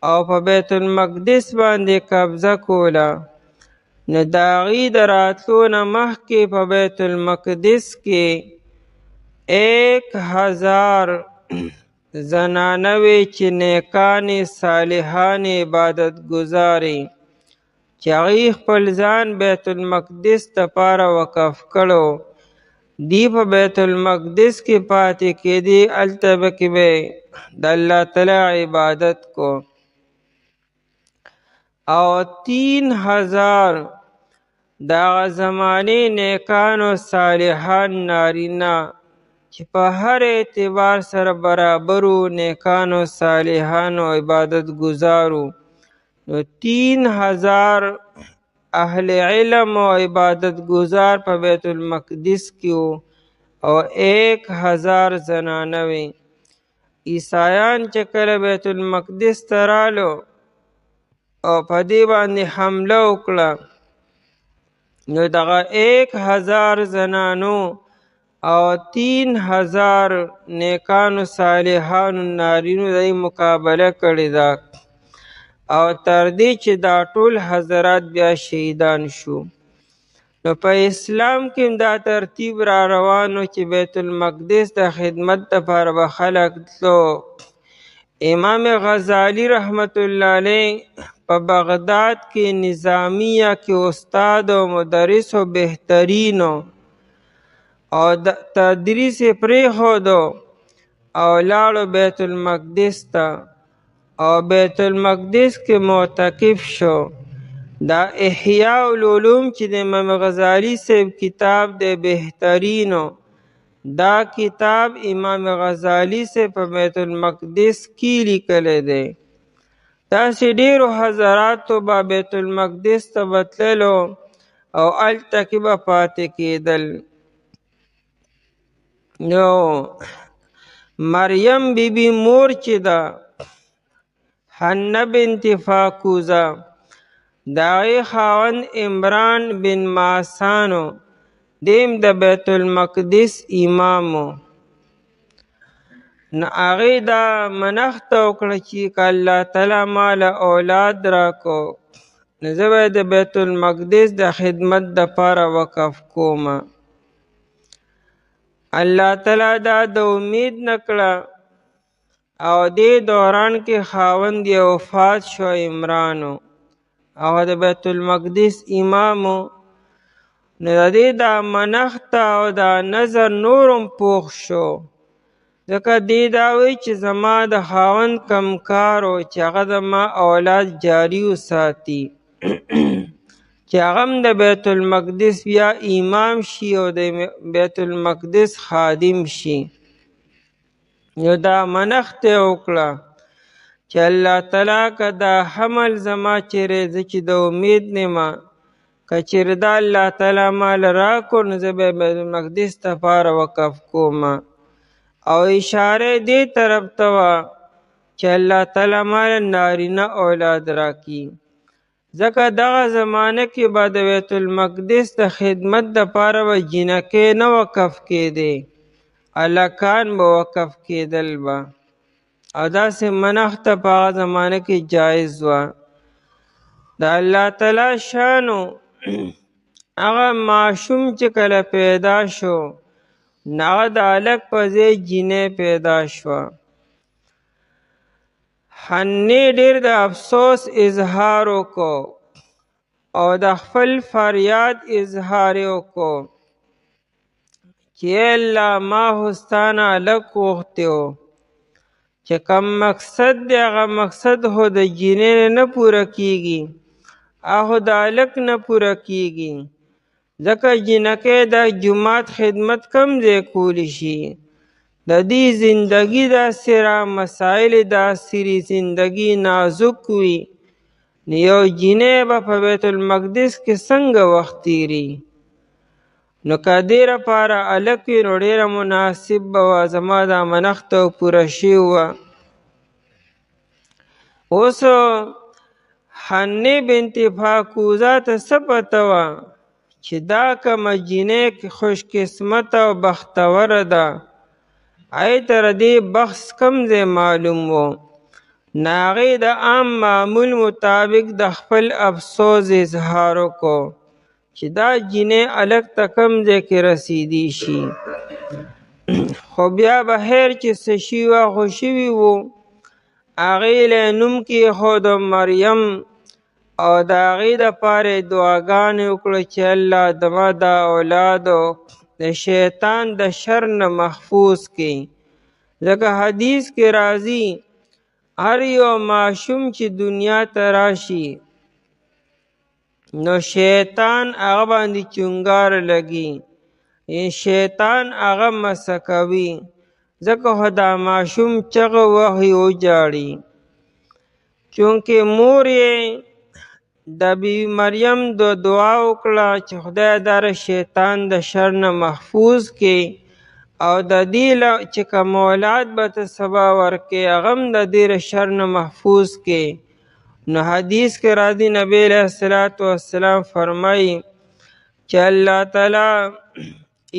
او په بیت المقدس باندې قبضه کوله، نو د هغې د راتلو نه مخکې په بیت المقدس کې 1000 زنانه وې چې نیکانې صالحانې عبادت ګزارې چې هغې خپل ځان بیت المقدس دپاره وقف کړو. دی په بیت المقدس کې پاتې کېدې، هلته به کې به د الله تعالی عبادت کو او 3000 د هغه زمانې نیکانو صالحان نارینه چې په هر اعتبار سره برابرو نیکانو صالحانو عبادت گزارو، نو 3000 اهل علم و عبادت گزار په بیت المقدس کې وو او 1000 زنانه وې. عیسایان چې کله بیت المقدس ته رالو او په دې باندې حمله وکړه، نو دغه 1000 زنانو او 3000 نیکانو صالحانو نارینو د مقابله کړې ده او تر دې چې دا ټول حضرات بیا شهیدان شو. نو په اسلام کې دا ترتیب را روانو چې بیت المقدس د خدمت دپاره به خلک تلو. امام غزالی رحمت الله علیه په بغداد کې نظامیه کې استاد و مدرس و بهترینو او تدریس یې پرېښودو او لاړو بیت المقدس ته او بیت المقدس کې معتکف شو. دا احیاء العلوم چې د امام غزالی صاحب کتاب دی بهترینو، دا کتاب امام غزالی صاحب په بیت المقدس کې لیکلی دی. داسې ډیرو حضراتو به بیت المقدس ته به تللو او هلته کې به پاتې کېدل. نو مریم بیبي مور چې ده حنه بنت فاکوزه، د هغې خاوند عمران بن ماسانو، دیم د بیت المقدس امامو. نو هغې دا منښته وکړه چې که الله تعالی ماله اولاد راکو نو زه به د بیت المقدس د خدمت دپاره وقف کومه. الله تعالی دا د امید نه کړه او دې دوران کې خاوند یې وفات شو عمرانو، او د بیت المقدس امامو. نو د دې دا منښته او دا نظر نورم پوخ شو، ځکه دې دا وی چې زما د خاوند کم کار و چې هغه زما اولاد جاري وساتي چې هغه هم د بیت المقدس بیا امام شي او د بیت المقدس خادم شي. نو دا منښته یې وکړه چې الله تعالی که دا حمل زما چیرې زه چې د امید نیمه که چیرې دا الله تعالی مال راکړو نو زه به بیت المقدس دپاره وقف کومه. او اشاره دې طرف ته وه چې الله تعالی مال نارینه اولاد راکړي، ځکه دغه زمانه کې به د بیت المقدس د خدمت دپاره به جینکۍ نه وقف کېدې، هلکان به وقف کېدل به، او داسې منښته په هغه زمانه کې جایز وه. د الله تعالی شانو هغه ماشوم چې کله پیدا شو نو هغه د هلک په ځای جینۍ پیدا شوه. حنې ډېر د افسوس اظهار وکړو او د خپل فریاد اظهار یې وکړو چې ای الله ما خو ستا نه هلک غوښتی و، چې کوم مقصد دی هغه مقصد خو د جینۍ نه پوره کیږي، هغه د هلک نه پوره کیږي، ځکه جینکۍ د جومات خدمت کم ځای کولی شي. د دې زندگی داسې را مسایل داسې زندگی نازک وي، نو یو جینۍ به په بیت المقدس کې څنګه وخت تیری. نو که دې لپاره هلک وي نو ډېره مناسب به وه، زما دا منښته پوره شوې وه. اوس حنې بنت فاکوزه ته څه پته وه چې دا کومه جینۍ خوش قسمت او بختوره ده، هغې ته د دې بخت کم ځای معلوم و. نو هغې د عام معمول مطابق د خپل افسوس اظهار وکړو چې دا جینۍ هلک ته کم ځای کې رسیدی شي. خو بیا به خیر چې څه شي وه خو شوي وو. هغې له یې نوم کېښود مریم، او د هغې دپاره یې دعاګانې وکړه چې الله زما دا اولادو د شیطان د شر نه محفوظ کړي، ځکه حدیث کې راځي هر یو ماشوم چې دنیا ته راشي نو شیطان هغه باندې چونګار لګي، شیطان هغه مسه کوي، ځکه خو دا ماشوم چغه وهي وجاړي. چونکې مور یې د بیبي مریم دعا وکړه چې خدای دا شیطان د شر نه محفوظ کړي، او د دې چې کوم اولاد به ته سبا ورکړې هغه هم د دې شر نه محفوظ کړي. نو حدیث کې راځي نبی علیه الصلاة والسلام فرمایي چې الله تعالی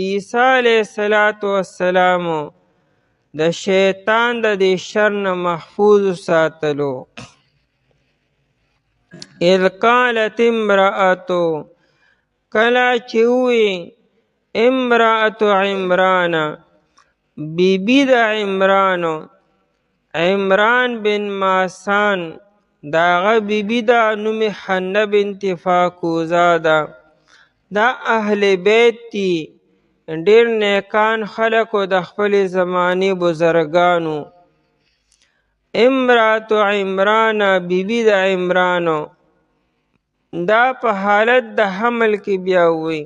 عیسی علیه السلام د شیطان د دې شر نه محفوظ ساتلو. اذ قالت امرأتو، کله چې ووی امرأة عمران، بیبی د عمرانو، عمران بن ماسان دا هغه بیبي ده، نوم یې حنه بنت فاکوزه ده. دا اهل بیت دي، ډېر نیکان خلک و د خپلې زمانې بزرګانو. امرات عمران بیبی د عمرانو دا په حالت د حمل کې بیا وی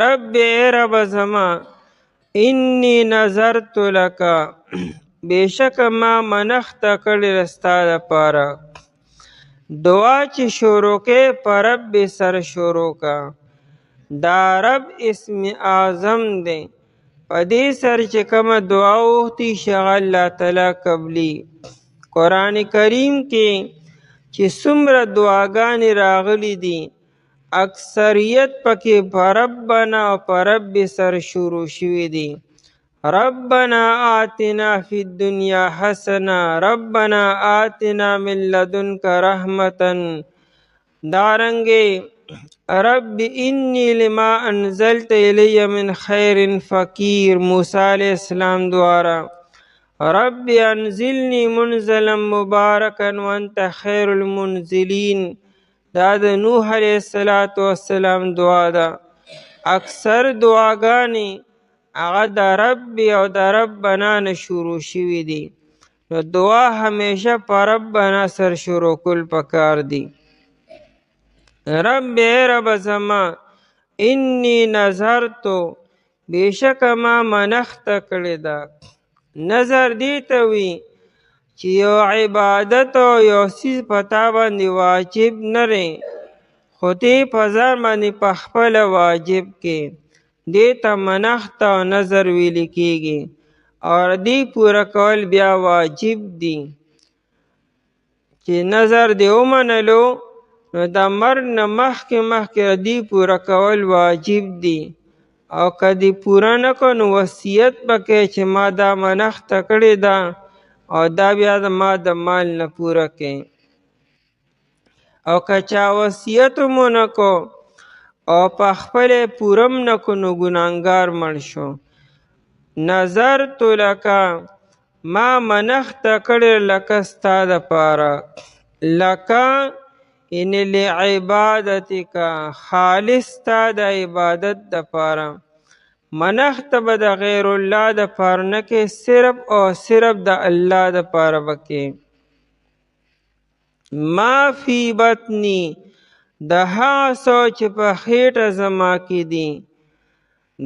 رب اے رب زما انی نظرت لک بیشک ما منخت کړی رستا د پاره دعا چې شروع کې پر رب سر شروع کا دا رب اسم اعظم دی په دې سر چې کومه دعا وختي شغل الله تعالی قبلی قرآن کریم کې چې څومره دعاګانې راغلی دي اکثریت پکې په ربنا او په رب سر شروع شوي دي ربنا آتنا فی الدنیا حسنه ربنا آتنا من لدنک رحمتا دارنګې رب انی لما انزلت الی من خیر فقیر موسی علیہ السلام دوارا رب انزلنی منزلا مبارکا وانت خیر المنزلین دا د نوح علیہ السلام دعا ده اکثر دعاګانې هغه د رب او د ربنا نه شروع شوي دي نو دعا همیشه په ربنا سر شروع کول پکار دي رب اے رب زما انی نظرتو بیشک ما منخت کړی ده نظر دی ته وي چې یو عبادت او یو څیز په تا باندې واجب نه دی خو دې په ځان باندې په خپله واجب کې دې ته منخت او نظر ویل کېږي او دې پوره کول بیا واجب دي چې نظر دې ومنلو نو د مرګ نه مخکې دې پوره کول واجب دي او که دې پوره نه کړو نو وصیت به کوې چې ما دا منخته کړې ده او دا بیا ما د مال نه پوره کړې او که چا وصیت مو نه کو او په خپل پوره م نه کو نو ګناهګار مړ شو نظرت لکه ما منخته کړې لکه ستا دپاره لکه یعنی لعبادتک خالص ستا د عبادت دپاره منخت به د غیر الله دپاره نه کې صرف او صرف د الله دپاره به کې ما فی بطنی د هغه څه چې په خېټه زما کې دي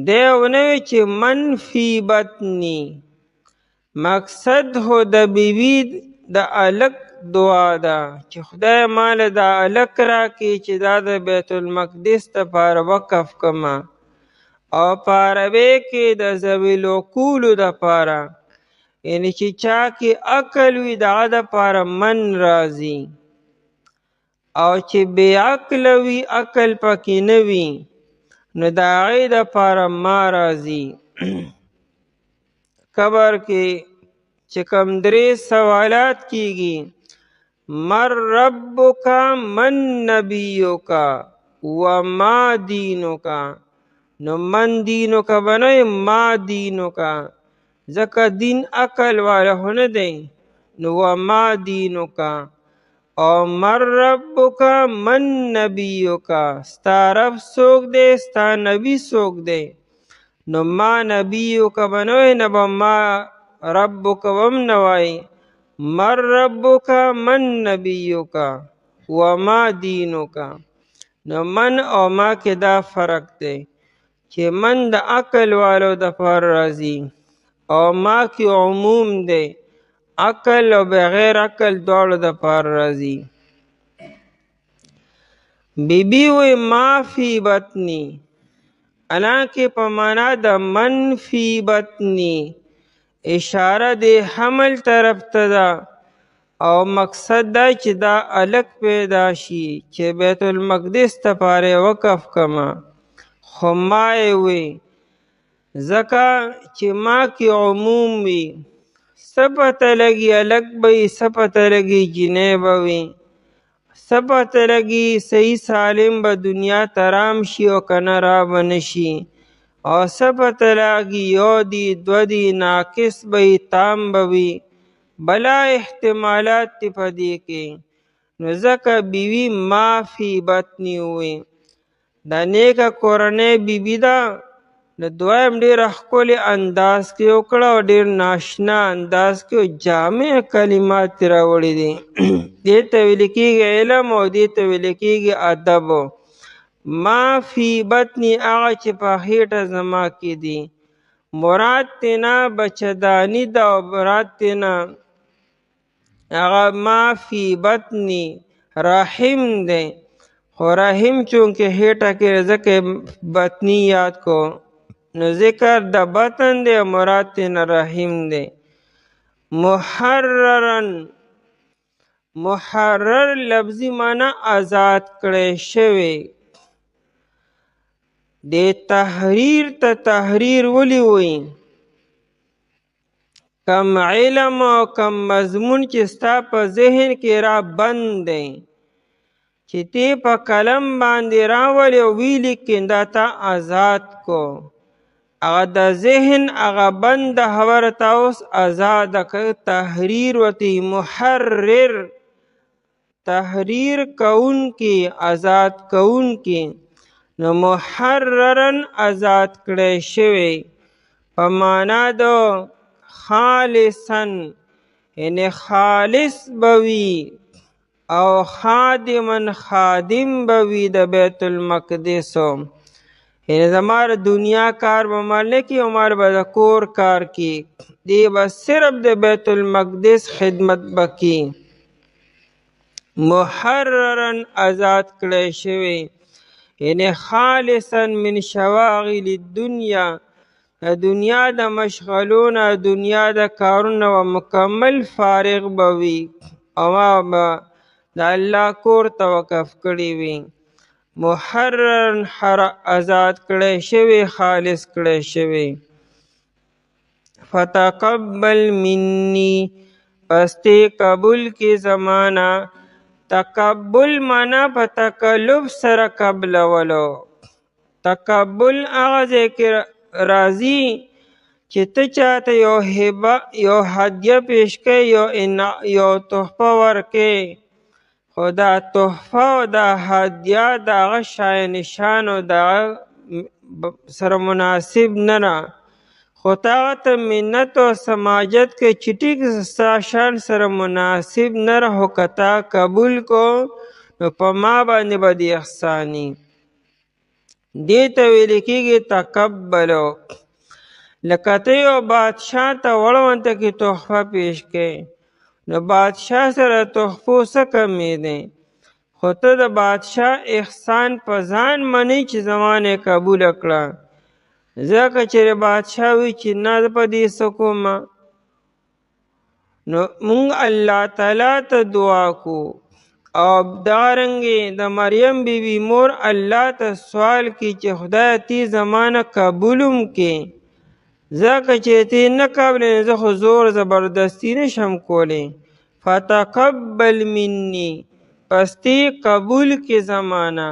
دی ونه وی چې من فی بطنی مقصد هو د بیبي د الک دعا ده چې خدای مال دا الک راکړي چې دا د بیت المقدس دپاره وقف کما او په عربی کې د ذوی العقولو دپاره یعنی چې چا کې عقل وي د هغه دپاره من راځي او چې بې عقله وي عقل پکې نه وي نو د هغې دپاره ما راځي قبر کې چې کوم درې سوالات کېږي من ربک من نبیک وما دینک نو من دینک به نه ما دینک ځکه دین عقل والا خو نه دی نو وما دینک او من ربک من نبیک ستا رب څوک دی ستا نبی څوک دی نو ما نبیک به نه وایي نه به ما ربک به هم نه وایي من ربک من نبیک وما دینک نو من او ما کې دا فرق دی چې من د عقل والو دپاره راځي او ما کې عموم دی عقل او بغیر عقل دواړو دپاره راځي بیبي وی ما فی بطنی حالانکه په معنا د من فی بطنی اشاره د حمل طرف ته ده او مقصد دا چې دا الک پیدا شي چې بیت المقدس دپاره وقف کما خو ما یې وی ځکه چې ما کې عموم وي څه پته لګي الک به وي څه پته لګي جینۍ به وي څه پته لګي صحیح سالم به دنیا ته رام شي او که نه را به نه شي او څه پته لګي یو دي دوه دي ناقص به وي تام به وي بلا احتمالات دي په دې کې نو ځکه بیوي ما فی بطنی وي دا نیکه کورنۍ بیبي ده د دویم ډېر ښکلي انداز کې وکړه او ډېر ناشنا انداز کې جامع کلمات راوړي دي دې ته ویل کېږي علم او دې ته ویل کېږي ادب. ما فی بطنی هغه چې په خېټه زما کې دي، مراد تینا بچهداني ده او مراد تینا هغه ما فی بطنی رحم دی، خو رحم چونکې خېټه کې ځکه بطنی یاد کو نو ذکر د بطن دی مراد تینا رحم دی. محررن محرر لفظی معنی آزاد کړی شوی. د تحریر ته تحریر ولی وی؟ کم علم او کم مضمون چې ستا په ذهن کې را بند دی چې تی په قلم باندې راولې او ویلې کې دا تا آزاد کو، هغه د ذهن هغه بند خبره تا اوس آزاده که تحریر وتی. محرر تحریر کوونکی آزاد کوونکی، نو محررن آزاد کړی شوی په معنا د خالصن یعنی خالص بوي او خادمن خادم بوي د بیت المقدسو، یعنی زمار دنیا کار به مال نه کی عمر به د کور کار کی دی به صرف د بیت المقدس خدمت بکی. محررن آزاد کړی شوی یعنی خالصا من شواغل الدنیا، د دنیا د مشغلونه دنیا د کارونه و مکمل فارغ بوي او ما به د الله کور ته وقف کړی وي. محررن آزاد کړی شوی خالص کړی شوی. فتقبل منی پس تی قبول کی زمانہ. تقبل معنا په تکلف سره قبلولو. تقبل هغه ځای کې راځي چې ته چاته یو هبه یو هدیه پیش کوي یو تحفه ورکوي، خو دا تحفه او دا هدیه د هغه شای نشان او د هغه سره مناسب نه ده، خو ته هغه ته منت او سماجت کوي چې ټیک ستا شان سره مناسب نه ده، خو که تا قبول کو نو په ما باندې به دې احساني. دې ته ویل کېږي تقبلو. لکه ته یو بادشاه ته وړونده کې تحفه پیش کوي نو بادشاه سره تحفو څه کمی دی، خو ته د بادشاه احسان په ځان منی چې زمانه قبول کړه. ځکه چې بادشاه وی چې نه په دې څه کومه نو مونږ الله تعالی ته دعا کو او دارنګې د مریم بیبي مور الله ته سوال کی چې خدای تی زمانه قبولم کې، ځکه چې تی نه قبل زه خو زور زبردستی نشم کولی. فتقبل منی پس تی قبول کی زمانه.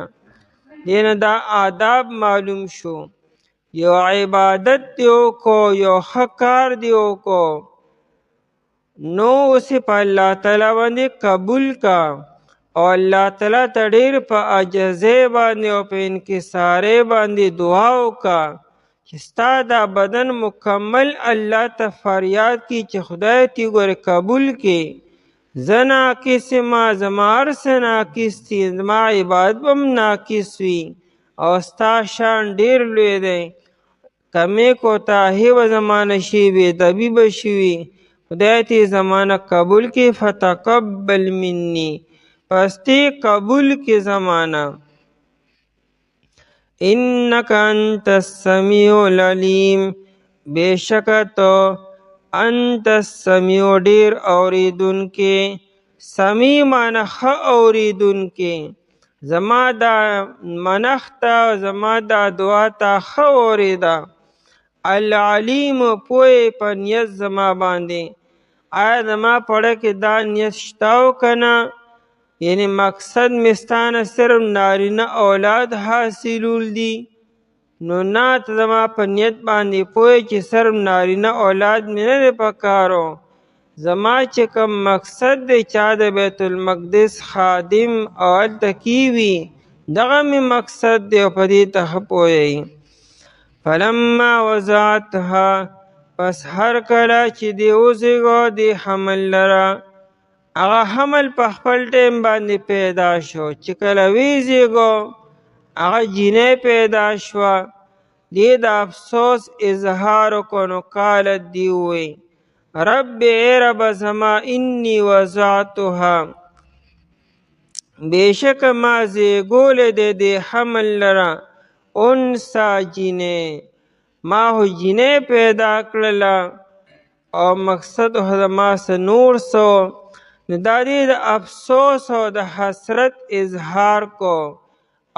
دینه دا آداب معلوم شو. یو عبادت دیو کو یو حکار دیو کو نو اسی پا اللہ تعالی باندې قبول کا او الله تعالی ته ډېر په عاجزۍ باندې او په انکسارۍ باندې دعا وکړه چې ستا دا بدن مکمل الله ته فریاد کی چې خدای تی ګورې قبول کی. زه ناقص ما زما هر څه ناقص دي، زما عبادت به هم ناقص وي او ستا شان ډېر لوی دی. کمی کوتاهی و زمانه شي بې ادبي به شوي، خدای تی زمانه قبول کی. فتقبل منی پس تی قبول کی زمانہ. انک انت السمیع العلیم بیشک تو انت السمیع ډیر اوریدونکې. سمیع معنی ښه اوریدونکې. زما دا منښته زما دا دعا ته ښه اورېده. العلیم پوی په نیت زما باندې. آیا زما پړه کې دا نیت شته او که نه؟ یعنی مقصد مستانه صرف نارینه اولاد حاصلول دی؟ نو نه ته زما په نیت باندې پوی چې صرف نارینه اولاد مې نه دی پکارو. زما چې کوم مقصد دی چا د بیت المقدس خادم او هلته کیوي دغه مې مقصد دی او په دې ته ښه پوهیږي. فلما وضعتها پس هر کله چې دی وزیږو دی حمل لره هغه حمل په خپل ټیم باندې پیدا شو چې کله وزیږو هغه جینۍ پیدا شوه دی د افسوس اظهار وکړو نو قالت دی ووی رب ای رب زما انی وضعتها بیشک ما زیږولی دی د حمل لره انثی جینۍ ما خو جینۍ پیدا کړله او مقصد خو زما څه نور څه نو دا دې د افسوس او د حسرت اظهار کو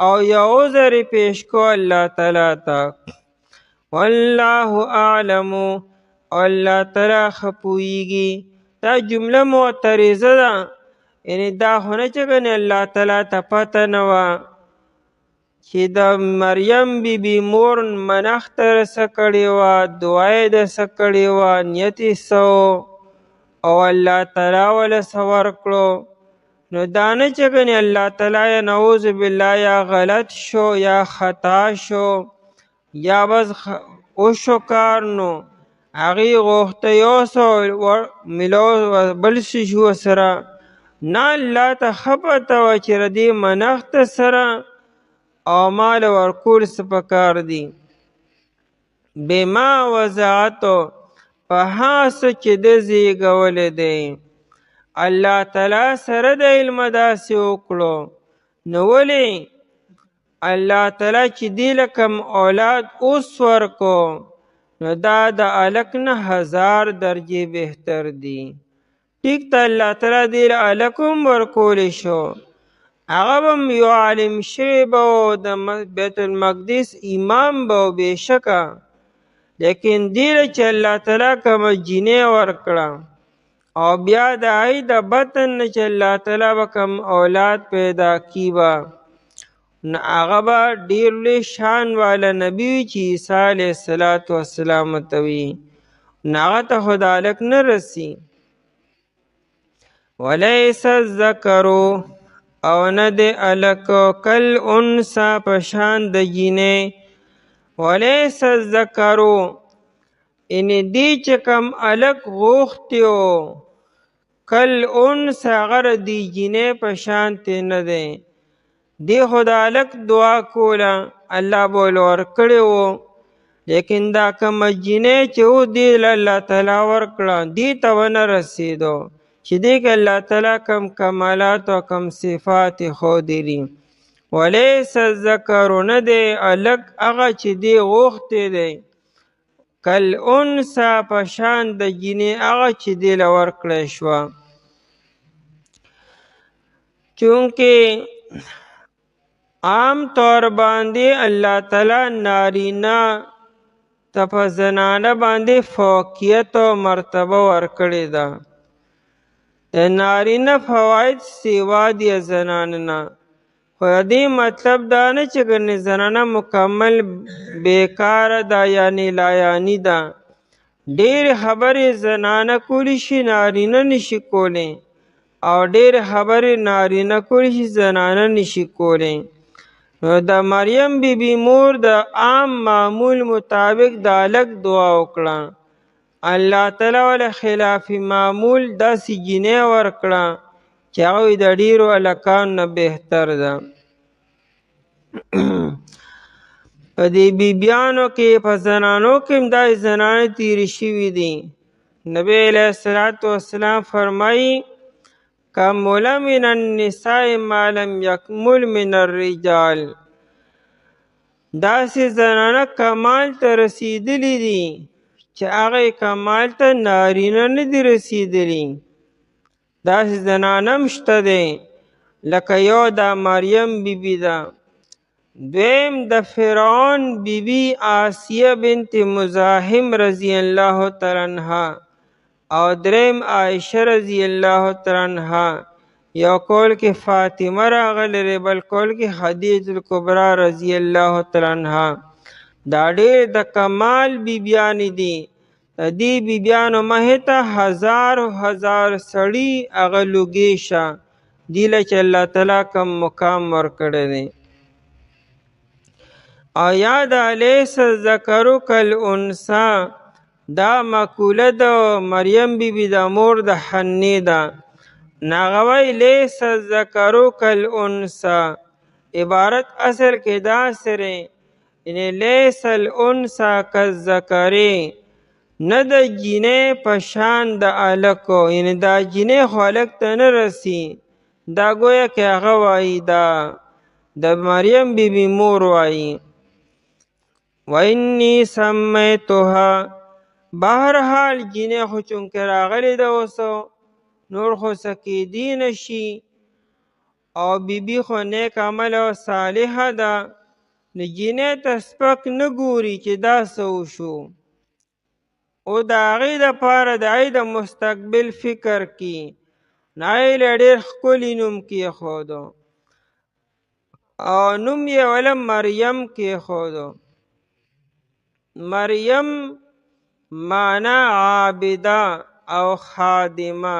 او یو عذر پیش کو الله تعالی ته والله اعلم او الله تعالی خپویږي دا جمله معترضه ده یعنی دا خو نه چې ګنې الله تعالی ته پته نه وه چې د مریم بیبي مور منښت رسه کړې وه دعا یې دسه کړې وه نیت یې څه او الله تعالی وله څه ورکړو نو دا نه چې ګنې الله تعالی نعوذ بالله یا غلط شو یا خطا شو یا بس وشو کار نو هغې غوښته یو څه ملو بل څه شي ورسره نه الله ته ښه پته وه چې د دې منښت سره او مال ورکول څه پکار دي بما وضعتو په هغه څه چې ده زیږولی دی الله تعالی سره د علم داسې وکړو نو ولې الله تعالی چې دې له کوم اولاد اوس ورکو نو دا د هلک نه 1000 درجې بهتر دي ټیک ته الله تعالی دې له هلک هم ورکولی شو هغه به هم یو عالم شوی به و د بیت المقدس امام به و بېشکه لیکن دې له چې الله تعالی کومه جینۍ ورکړه او بیا د هغې د بطن نه چې الله تعالی به کوم اولاد پیدا کی به نو هغه به ډېر لوی شان والا نبي وي چې عیسی علیه السلام ته وي نو هغه ته خو د هلک نه رسي ولیس الذکرو او نه دی هلک کل انثی په شان د جینۍ ولیس الذکرو یعنې دی چې کوم هلک غوښتي و کل انثی هغه د دې جینۍ په شانتې نه دی دی خو د هلک دعا کوله الله به ول ورکړی و لیکن دا کومه جینۍ چې و دې له الله تعالی ورکړه دې ته ونه رسېدو چې دې کې الله تعالی کم کمالات او کم صفات یې ښودلي ولیس الذکر نه دی هلک هغه چې دی غوښتی دی کل انثی په شان د جینۍ هغه چې دی له ورکړی شوه چونکې عام طور باندې الله تعالی نارینه ته په زنانه باندې فوقیت او مرتبه ورکړې ده د نارینه فواید سیوا دي زنانه نه خو د دې مطلب دا نه چې ګنې زنانه مکمل بیکاره ده یعنې لایاني ده ډېرې خبرې زنانه کولی شي نارینه نشي کولی او ډېرې خبرې نارینه کولی شي زنانه نشي کولی نو د مریم بیبي مور د عام معمول مطابق د هلک دعا وکړه الله تعالی ول خلاف معمول داسې جینۍ ورکړه چې هغه د ډېرو هلکانو نه بهتر ده په دې بیبیانو کې په زنانو کې هم داسې زنانې تېرې شوي دي نبی علیه السلام فرمایي کمل من النساء ما لم یکمل من الرجال داسې زنانه کمال ته رسیدلی دي چې هغه کمال ته نارینه نه دي رسیدلی داسې زنانه هم شته دی لکه یو دا مریم بیبي ده دویم د فرعون بیبي آسیه بنت مزاحم رضی الله تعالی عنها او دریم عایشه رضی الله تعالی عنها یو قول کې فاطمه راغلی بل قول کې خدیجه الکبرا رضی الله تعالی عنها دا ډېر د کمال بیبیانې دي د دې بیبیانو مخې ته 1000 سړي هغه لوګي شه دې له چې الله تعالی کوم مقام ورکړی دی او یاد لیس الذکر کالانثی دا مقوله د مریم بیبي د مور د حنې ده. ناغوی لیس الذکر کالانثی عبارت اصل کې دا سره یعنی لیس الانثی کالذکر نه د جینۍ په شان د الکو یعنی دا جینۍ خو الک ته نه رسی دا گویا که هغه وایي دا د مریم بیبي مور وایي. و انی سمیتها بهرحال جینۍ خو چونکې راغلی ده اوسه نور خو څه کیدی نشي او بیبي خو نیک عمل او صالحه ده نو جینۍ ته سپک نه ګوري چې دا څه وشو او د هغې دپاره د هغې د مستقبل فکر کی نو هغې له ډېر ښکلي نوم کېښودو او نوم یې وله مریم کېښودو. مریم معنا عابده او خادمه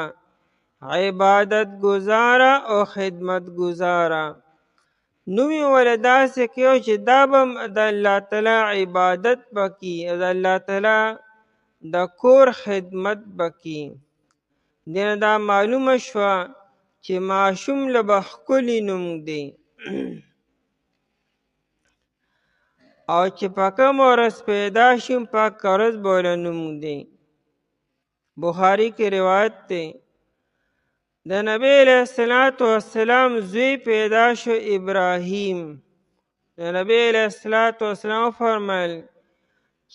عبادت گزاره او خدمت گزاره. نوم یې وله داسې کېو چې دا به د الله تعالی عبادت بکي او د الله تعالی د کور خدمت بکی. دینه دا معلومه شوه چې ماشوم له به ښکلي نوم دی او چې په کومه ورځ پیدا شي په هغه ورځ به ورله نوم دی. بخاري کې روایت دی د نبی علیه السلام زوی پیدا شو ابراهیم. د نبی علیه السلام فرمایل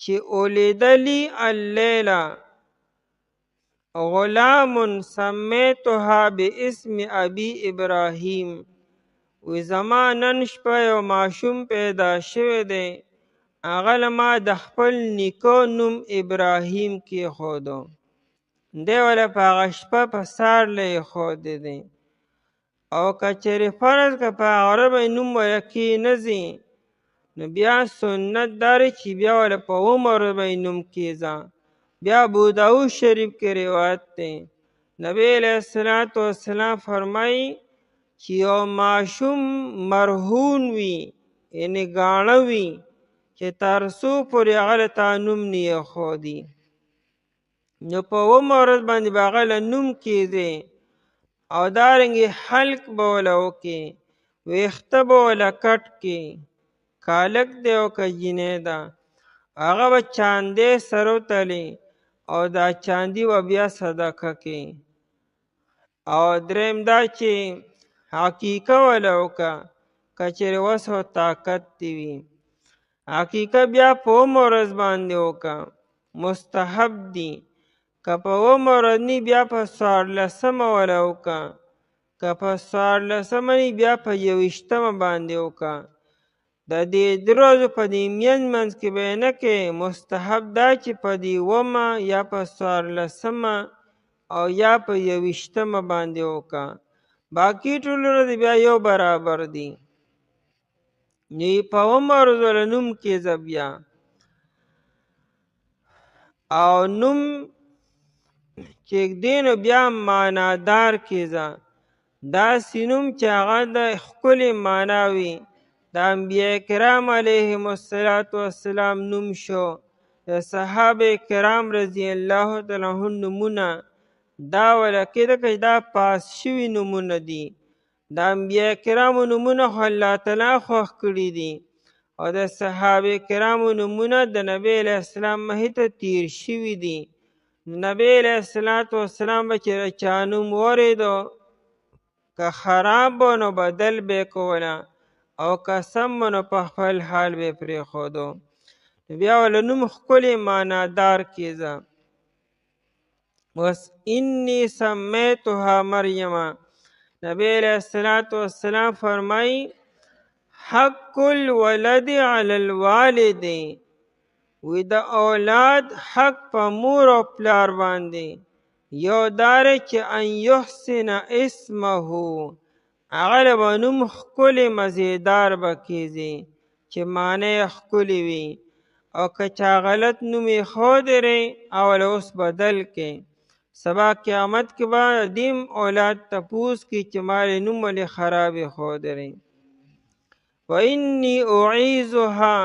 چې اولیدلی اللیله غلام سمیتها باسم ابي ابراهیم وی زما نن شپه یو ماشوم پیدا شوی دی هغه له ما د خپل نیکه نوم ابراهیم کېښودو. دی وله په هغه شپه په څاړله ایښودی دی او که چېرې فرض که په هغه ورځ به نوم وله کېنځي نو بیا سنت دا دی چې بیا وله په اومه ورځ به نوم کېږده. بیا ابوداود شریف کې روایت دی نبی علیه السلام فرمایي چې یو ماشوم مرهون وي یعنې ګاڼه وي چې تر څو پورې هغه له تا نوم نه ایښودي نو په اومه ورځ باندې به هغه له نوم کېږدی او دارنګې حلق به وله وکړې ویښته به وله کټ کړې که هلک دی او که جینۍ ده هغه به چاندی سر وتلې او دا چاندي به بیا صدقه کړې. او دریم دا چې عقیقه وله وکړه که چېرې وس او طاقت دې وي. عقیقه بیا په اومه ورځ باندې وکړه مستحب دي که په اومه ورځ نی بیا په څوارلسمه وله وکړه که په څوارلسمه نی بیا په یویشتمه باندې وکړه. د دې درې ورځو په دې منځ کې به یې نه کې مستحب دا چې په دې اومه یا په څوارلسمه او یا په یویشتمه باندې وکړه. باقي ټول ورځې بیا یو برابر دي نو په اومه ورځ وله نوم کېږده بیا او نوم چې ږدې نو بیا معنادار کېږده داسې نوم چې هغه د ښکلې معنا وي. د انبیاء کرام علیهم السلام نوم شو د صحابه کرام رضی الله تعالی عنهم نومونه دا وله کېده که دا پاس شوي نومونه دي. د انبیاء کرامو نومونه خو الله تعالی خوښ کړي دي او د صحابه کرامو نومونه د نبی علیه السلام مخې ته تیر شوي دي. نبی علیه السلام به چې د چا نوم واورېدو که خراب به نو بدل به یې کوله او که سم به نو په خپل حال به یې پرېښودو. بیا وله نوم ښکلې معنادار کېږده. بس انی سمیتها مریم نبی علیه السلام فرمایي حق الولد علی الوالد وی د اولاد حق په مور او پلار باندې یو داره چې ان یحسن اسمه هغه له به نوم ښکلې مزیدار به کېږي چې معنی یې ښکلې وي او که چا غلط نوم ایښودی او له اوس بدل کې سبا قیامت کې به دیم اولاد تپوس کی چې ما نوم ولې خراب ایښودی. وإني أعيذها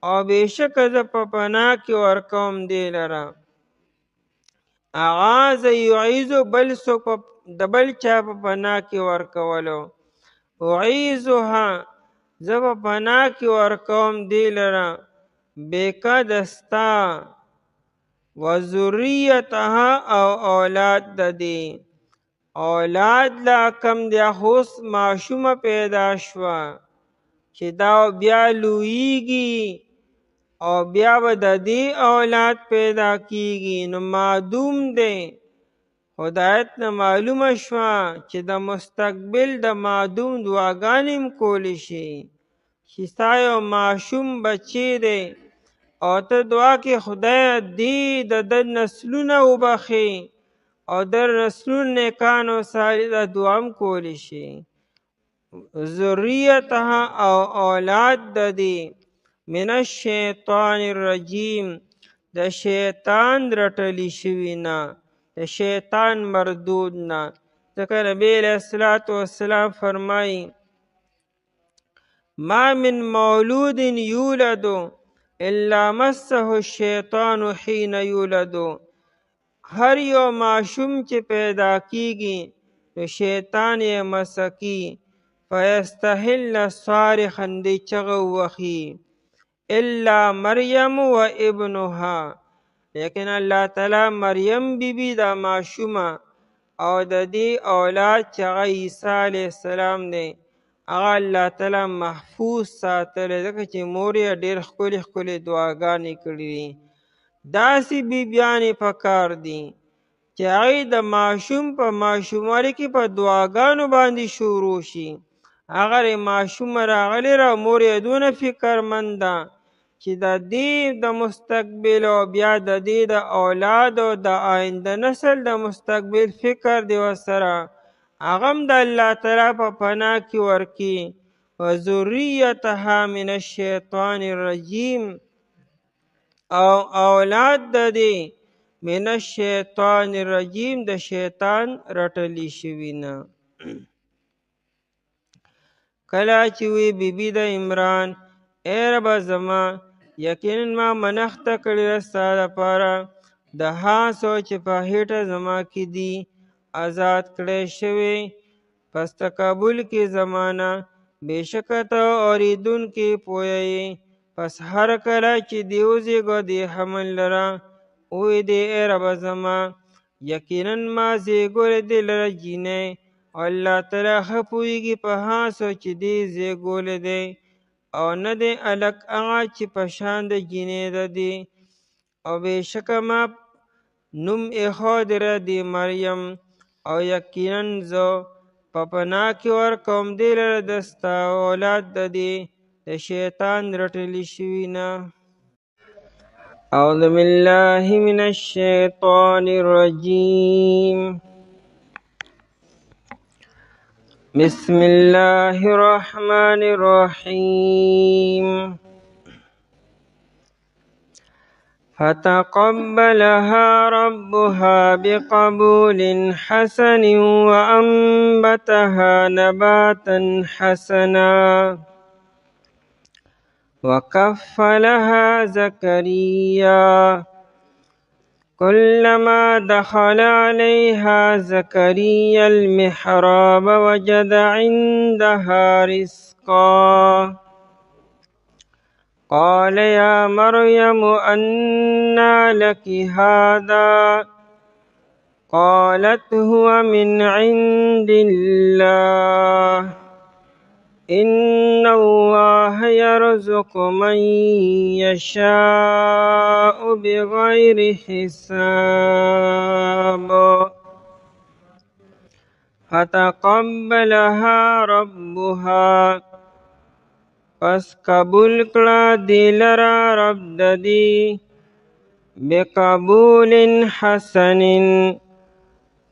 او بشک ز په پناه کې ورکوم دی لره. اعاذ یعیذ بل څوک د بل چا په پناه کې ورکولو. اعیذها زه په پناه کې ورکوم دی لره بیکه دستا و ذریتها او اولاد د دې. اولاد لا کم دی خوس ماشومه پیدا شوه چې دا بیا لویږي او بیا به د دې اولاد پیدا کیږي نو معدوم دی. هدایت نه معلومه شوه چې د مستقبل د معدوم دعاګانې هم کولی شي چې ستا یو ماشوم بچی دی او ته دعا کې خدای دې د نسلونه وبخي او د نسلونو نیکانو صالح د دعا هم کولی شي. ذریتها او اولاد د دې من الشیطان الرجیم د شیطان رټلی شوي نه د شیطان مردود نه. ځکه نبی علیه الصلاة والسلام فرمایي ما من مولود یولد الا مسه الشیطان حین یولد. هر یو ماشوم چې پیدا کیږي نو شیطان یې مسکی فیستحل صارخا دی چغه وخی الا مریم و ابنها. لیکن الله تعالی مریم بیبی دا ماشومه او د دې اولاد چې هغه عیسی علیه السلام دی هغه الله تعالی محفوظ ساتلی ځکه چې مور یې ډېر ښکلې ښکلې دعاګانې کړي دي. داسې بیبیانې پکار دي چې هغې د ماشوم په ماشوموالي کې په دعاګانو باندې شروع شي. هغه ماشومه راغلی را مور یې دونه فکرمند ده چې د دې د مستقبل او بیا د دې د اولاد او د آینده نسل د مستقبل فکر دی ورسره هغه هم د الله تعالی په پناه کې ورکي. وذریتها من الشیطان الرجیم او اولاد د دې من الشیطان الرجیم د شیطان رټلی شوي نه. کله چې وی بیبي د عمران ای ربه زما یقینا ما منښته کړې ده ستا لپاره د هاسو چې په هیټه زما کې دي آزاد کړی شوی پس تقابل کې زمانه بېشکه ته اورېدونکې پویه یې. پس هر کله چې دې وزېږو دې حمل لره ووی دې ای ربه زما یقینا ما زېږولی دې لره جینۍ او الله تعالی ښه پوهېږي په هاسو چې دې زېږولی دی او نه دی هلک هغه چې په شان د جینۍ ده دي. او بېشکه ما نوم ایښودی دی مریم او یقینا زه په پناه کې ورکوم دې لره د ستا اولاد د دې د شیطان رټلی شوي نه. اعوذ بالله من الشیطان الرجیم بسم الله الرحمن الرحیم. فتقبلها ربها بقبول حسن وأنبتها نباتا حسنا وكفلها زكريا كلما دخل عليها زكريا المحراب وجد عندها رزقا قال يا مريم أنى لك هذا قالت هو من عند الله إن الله يرزق من يشاء بغير حساب. فتقبلها ربها پس قبول کړه دی لره رب د دې بقبول حسن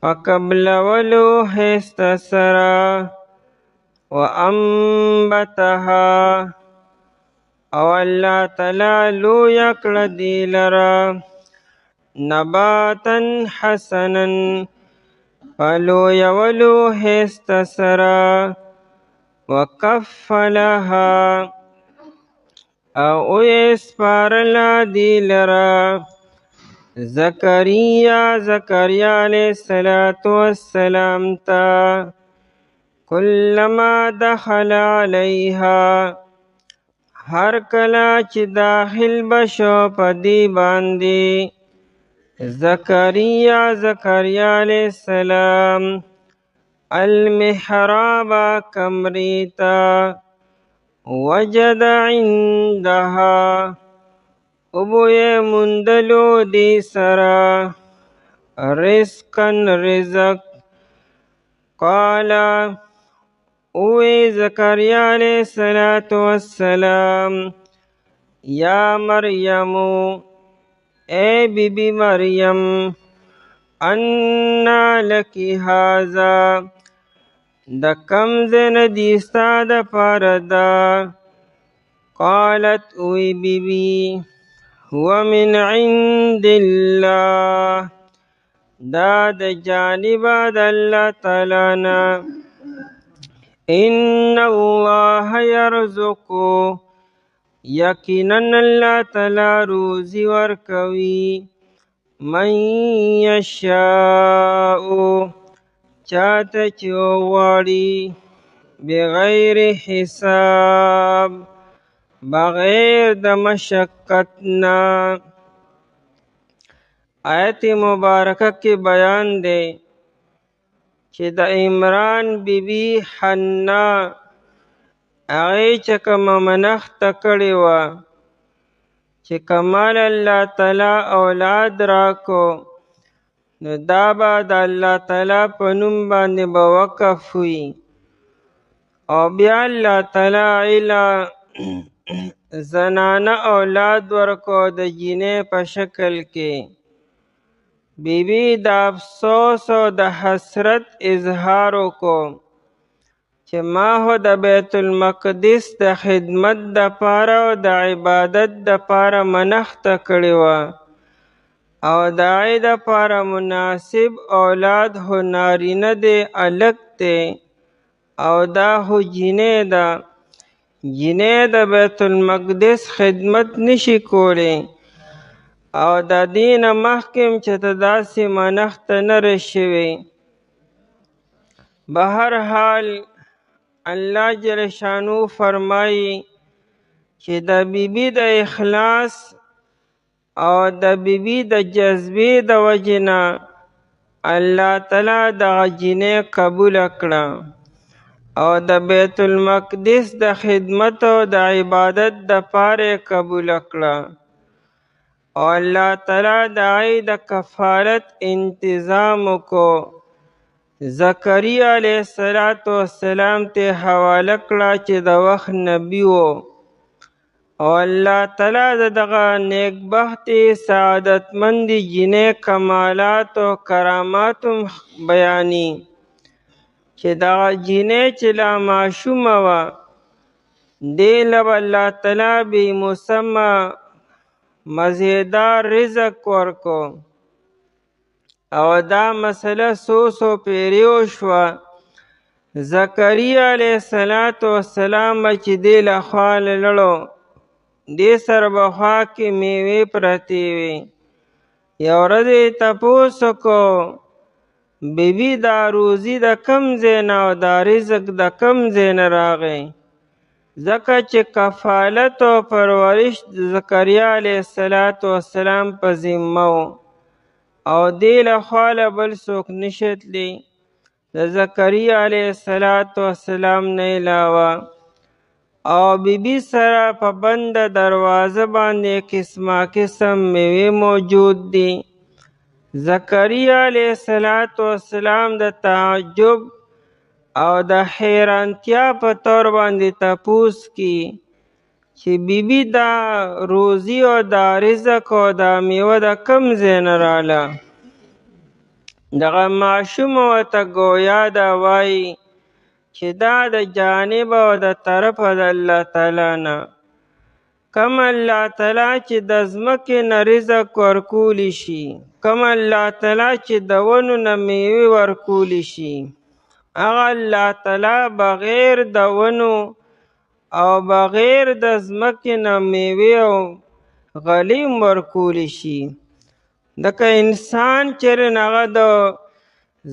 په قبلولو ښایسته سره وانبتها او الله تعالی لویه کړه دی لره نباتا حسنا په لویولو ښایسته سره وکفلها او اسپارلا دی لرا زکریا علیہ السلام تا کلما دخل علیها هر کلا چې داخل بشو پدی باندې زکریا علیہ السلام المحراب کمریتا وجد عندها ابوی مندلو دی سرا رزقن رزق قالا اوی زکریا علیہ السلام یا مریمو اے بی بی مریم انا لکی هازا د کم زین دیستا د پاردا قالت اوی بی بی هو من عند اللہ دا د جانبا د اللہ تعالینا ان اللہ یرزقو یقینا اللہ تعالی روزی ورکوی من یشاء چاته چې وغواړي بغیر حساب بغیر د مشقت نه. آیت مبارکه کې بیان دی چې د عمران بیبي حنا هغې چې کومه منښته کړې وه چې کمال الله تعالی اولاد راکو نو دا به د الله تعالی په نوم باندې به وقف وي او بیا الله تعالی ایله زنانه اولاد ورکو د جینۍ په شکل کې. بیبي د افسوس او د حسرت اظهار وکړو چې ما خو د بیت المقدس د خدمت دپاره او د عبادت دپاره منښته کړې وه او د هغې دپاره مناسب اولاد خو نارینه دی هلک دی او دا خو جینۍ ده. جینۍ د بیت المقدس خدمت نشي کولی او د دې نه مخکې هم چې ته داسې منښته نه ده شوې. بهرحال الله جل شانو فرمایي چې د بیبي د اخلاص او د بیبي د جذبې د وجې نه الله تعالی دغه جینۍ قبوله کړه او د بیت المقدس د خدمت او د عبادت دپاره یې قبوله کړه او الله تعالی د هغې د کفالت انتظام وکړو. زکریا علیہ السلام ته حواله کړه چې د وخت نبی و او الله تعالی د دغه نیکبختې سعادتمندې جینۍ کمالات او کرامات هم بیاني چې دغه جینۍ چې لا ماشومه وه دې له به الله تعالی بې مسمه مزیدار رزق ورکو او دا مسله څو پیرې وشوه. زکریا علیہ السلام چې دې له خوا لړو دې سره به خوا کې میوې پرتې وې. یو ورځ یې تپوس وکړو بیبي دا روزي د کم ځای نه او دا رزق د کم ځای نه راغی ځکه چې کفالت او پرورش د زکریا علیہ السلام په ذمه و او دې له خوا له بل څوک نشي تللی د زکریا علیہ السلام نه علاوه او بیبي سره په بنده دروازه باندې قسمه قسم میوې موجود دي. زکریا علیہ السلام د تعجب او د حیرانتیا په طور باندې تپوس کی چې بیبي دا روزي او دا رزق او دا میوه د کم ځای نه راله. دغه ماشوم ورته ګویا دا وایي چې دا د جانب او د طرفه د الله تعالی نه کم الله تعالی چې د ځمکې نه رزق ورکولی شي کم الله تعالی چې د ونو نه میوې ورکولی شي هغه الله تعالی بغیر د ونو او بغیر د ځمکې نه میوې او غلې ورکولی شي. لکه انسان چیرې هغه د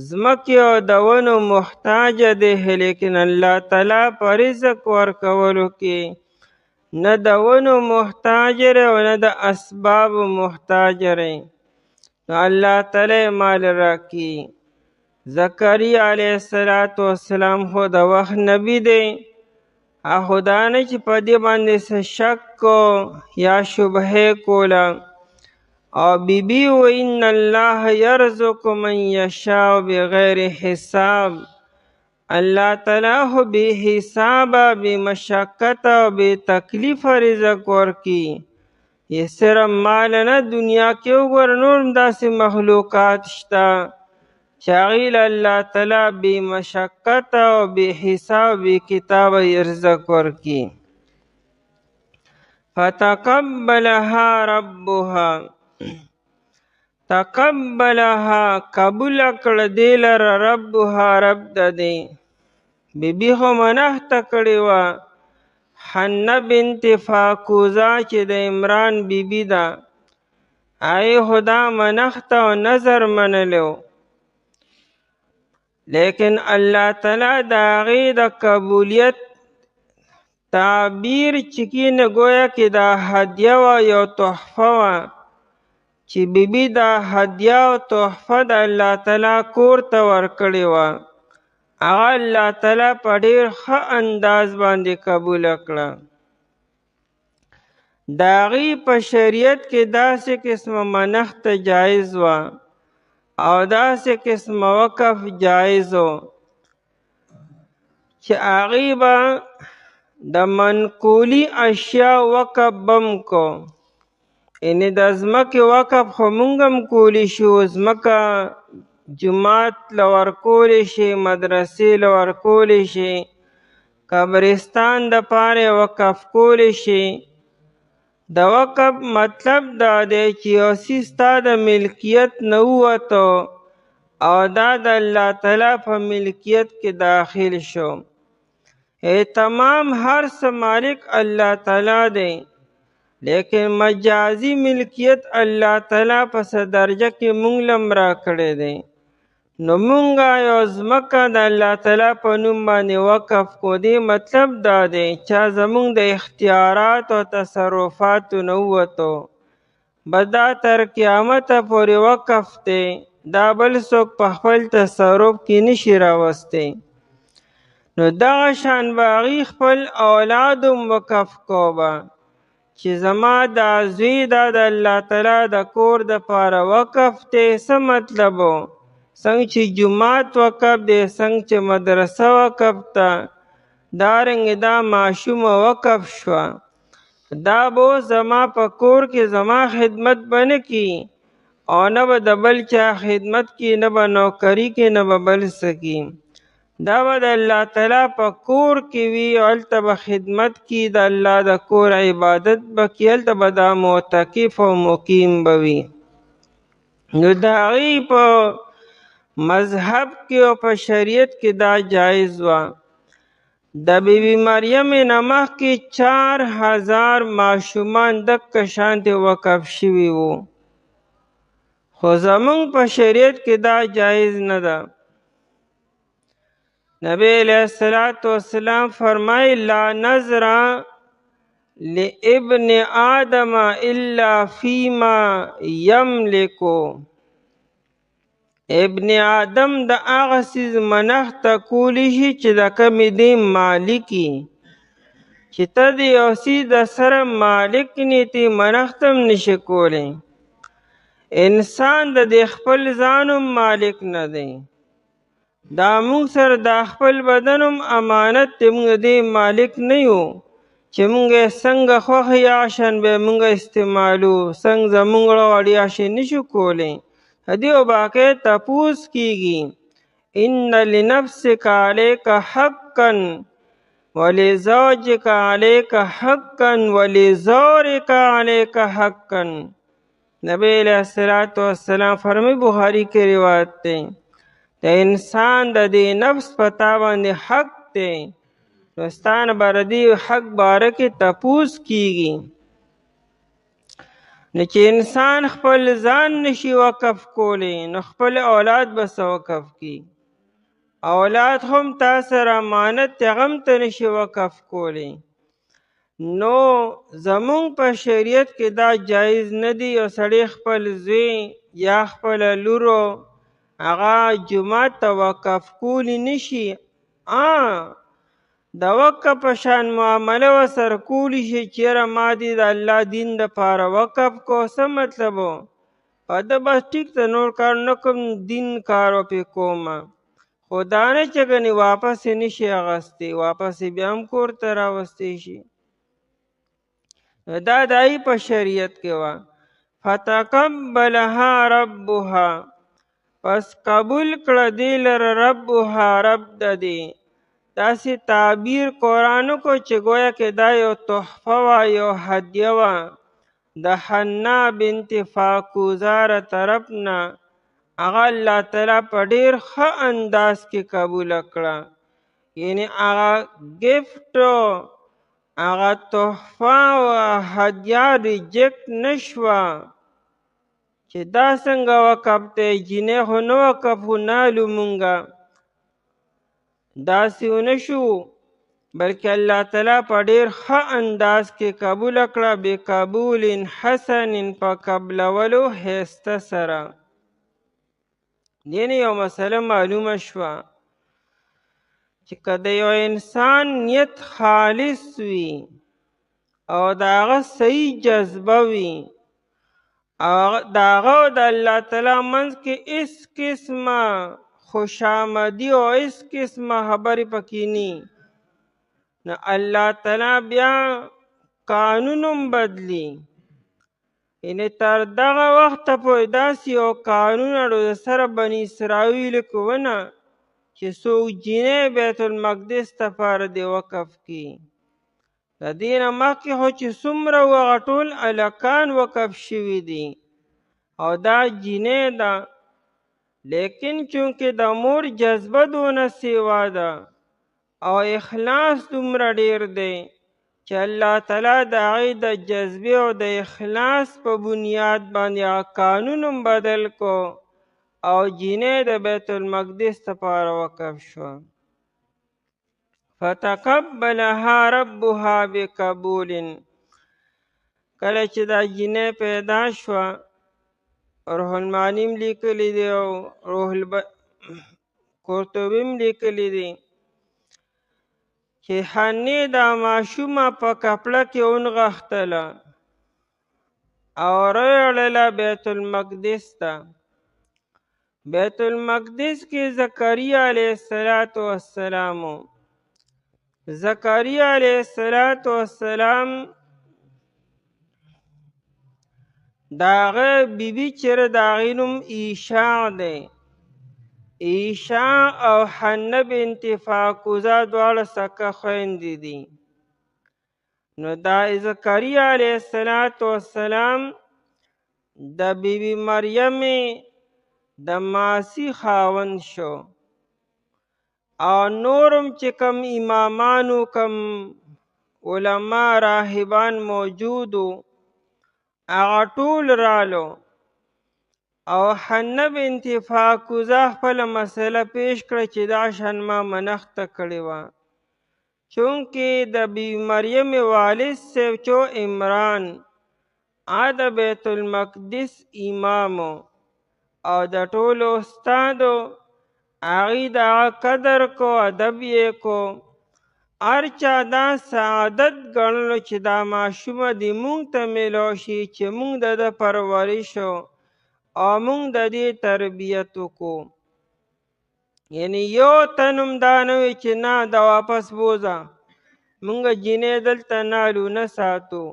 ځمکې او د ونو محتاجه دی، لیکن الله تعالی په رزق ورکولو کې نه د ونو محتاج دی او نه د اسبابو محتاج دی. نو الله تعالی مال راکړي. زکریا علیه السلام خو د وخت نبی دی، خو دا نه چې په دې باندې څه شک یا شبهه کوله. او بیبي و ان الله یرزق من یشاء بغیر حساب. الله تعالی خو بې حسابه بې مشقت او بې تکلیف رزق ورکي. یې صرف مال نه، دنیا کې وګوره نور هم داسې مخلوقات شته چې هغوی له الله تعالی بې مشقت او بې حساب بې کتابه رزق ورکي. فتقبلها ربها، تقبلها قبول کړه دې لره ربها رب د دې. بیبي خو منښته کړې وه، حنه بنت فاکوزه چې د عمران بیبي ده، هغې خو دا منښته او نظر منلی و، لیکن الله تعالی د هغې د قبولیت تعبیر چې کینه گویا کې دا هدیه وه، یو تحفه وه چې بیبي دا هدیه او تحفه د الله تعالی کور ته ورکړې وه. هغه الله تعالی په ډېر ښه انداز باندې قبوله کړه. د هغې په شریعت کې داسې قسمه منښته جایز وه او داسې قسمه وقف جایز و چې هغې به د منقولي اشیا وقف بم کو. یعنې د ځمکې وقف خو مونږ هم کولی شو، ځمکه جومات له ورکولی شي، مدرسې له ورکولی شي، قبرستان دپاره وقف کولی شي. د وقف مطلب دا دی چې یو څیز ستا د ملکیت نه ووتو او دا د الله تعالی په ملکیت کې داخل شو. تمام هر څه مالک الله تعالی دی، لیکن مجازي ملکیت الله تعالی په څه درجه کې مونږ لم را کړی دی. نو مونږه یو ځمکه د الله تعالی په نوم باندې وقف کو. دې مطلب دا دی چې زمونږ د اختیارات او تصرفاتو نه ووتو، بس دا تر قیامته پورې وقف دی، دا بل څوک په خپل تصرف کې نشي راوستی. نو دغه شان به هغې خپل اولاد هم وقف کو به چې زما دا زوی دا د الله تعالی د کور دپاره وقف دی. څه مطلب و؟ څنګه چې جومات وقف دی، څنګه چې مدرسه وقف ده، دارنګې دا ماشومه وقف شوه. دا به زما په کور کې زما خدمت به نه کي او نه به د بل چا خدمت کی، نه به نوکري کې، نه به بل څه کی. دا به د الله تعالی په کور کې وي او هلته به خدمت کی، د الله د کور عبادت به کی، هلته به دا معتکف او مقیم به وي. نو د هغې په مذهب کې او په شریعت کې دا جایز وه. د بیبي مریم نه مخکې 4000 ماشومان دقه شانتې وقف شوي وو، خو زمونږ په شریعت کې دا جایز نه ده. نبی علیہ السلام فرمائی لا نظر لابن آدم الا فیما یملکو. ابن آدم د هغه څیز منښته کولی شي چې د کمې دی مالکي. چې ته د یو څیز د سره مالک نه تی منښته هم نشي کولی. انسان د دې خپل ځان هم مالک نه دی. دا مونږ سره دا خپل بدن هم امانت دی، مونږ د دې مالک نه یو چې مونږ یې څنګه خوښ یا شان به مونږ استعمالو، څنګه زمونږ غواړي یا شی نشو کولی. دې باقی تپوس کیږي ان لنفسک علیک حقا ولزوجک علیک حقا ولزورک علیک حقا. نبی علیہ السلام فرمی بخاری کی روایت تے د انسان د دې نفس په تا باندې حق دی، نو ستا نه به د دې حق باره کې تپوس کیږي. نو چې انسان خپل ځان نشي وقف کولی، نو خپل اولاد به څه وقف کی؟ اولاد هم تا سره امانت دی، هغه هم ته نشي وقف کولی. نو زمونږ په شریعت کې دا جایز نه دی یو سړی خپل زوی یا خپله لورو هغه جومات ته وقف کولی نشي. د وقف په شان معامله ورسره کولی شي، چېرې ما دې د الله دین دپاره وقف کو، څه مطلب و؟ په ده بس ټیک ته نور کار نه کوم، دین کار پې کومه، خو دا نه چې ګنې واپس یې نشي اخیستی، واپس یې بیا هم کور ته راوستی شي. دا د هغې په شریعت کې وه. فتقبلها ربها، پس قبول کړه دې لره ربها رب د دې. داسې تعبیر قرآن وکړو چې گویا کې دا یو تحفه وه، یو هدیه وه د حنا بنت فاکوزاره طرف نه. هغه الله تعالی په ډېر ښه انداز کې قبوله کړه، یعنې هغه ګفټ هغه تحفه او هدیه ریجکټ نه شوه چې دا څنګه وقف دی، جینۍ خو نه وقف خو نالو مونږه، داسې ونه شو، بلکې الله تعالی په ډېر ښه انداز کې قبوله کړه، بقبول حسن، په قبلولو ښایسته سره. دې نه یو مسله معلومه شوه چې که د یو انسان نیت خالص وي او د هغه صحیح جذبه وي، د هغه او د الله تعالی منځ کې هېڅ قسمه خوشامدي او هېڅ قسمه خبرې پکې ني، نو الله تعالی بیا قانون هم بدلي. یعنې تر دغه وخته پورې داسې یو قانون د سره بني اسرائیلو کې ونه چې څوک جینۍ بیت المقدس دپاره دې وقف کړي. د دې نه مخکې خو چې څومره وو هغه ټول هلکان وقف شوي دي او دا جینۍ ده، لیکن چونکې د مور جذبه دونه سیوا ده او اخلاص دومره ډېر دی چې الله تعالی د هغې د جذبې او د اخلاص په بنیاد باندې هغه قانون هم بدل کو او جینۍ د بیت المقدس دپاره وقف شوه. فتقبلها ربها بقبول. کله چې دا جینۍ پیدا شوه، روح المعانی هم لیکلی دی او قرطبي هم لیکلی دی چې حنې دا ماشومه په کپړه کې ونغښتله او راوړله بیت المقدس ته. بیت المقدس کې زکریا علیه السلام و. زکریا علیه السلام د هغه بیبي چېرې د هغې نوم ایشع دی. ایشع او حنه بنت فاکوزه دواړه سکه خویندې دي. نو دا زکریا علیه السلام د بیبي مریم د ماسی خاوند شو او نورم چې کم امامانو کم علما راهبان موجودو هغه ټول رالو او حنه بنت فاکوزه خپله مسله پیش کړه چې دا شان ما منښته کړې وه، چونکې د بیبي مریم والد صاحب چې عمران هغه د بیت المقدس امامو او د ټولو استادو، هغې د هغه قدر کو، ادب یې کو، هر چا دا سعادت ګڼلو چې دا ماشومه دې مونږ ته میلو شي چې مونږ د ده پرورش او مونږ د دې تربیت وکړو. یعنې یو تن هم دا نه وي چې نه دا واپس بوځه، مونږ جینۍ دلته نالو نه ساتو.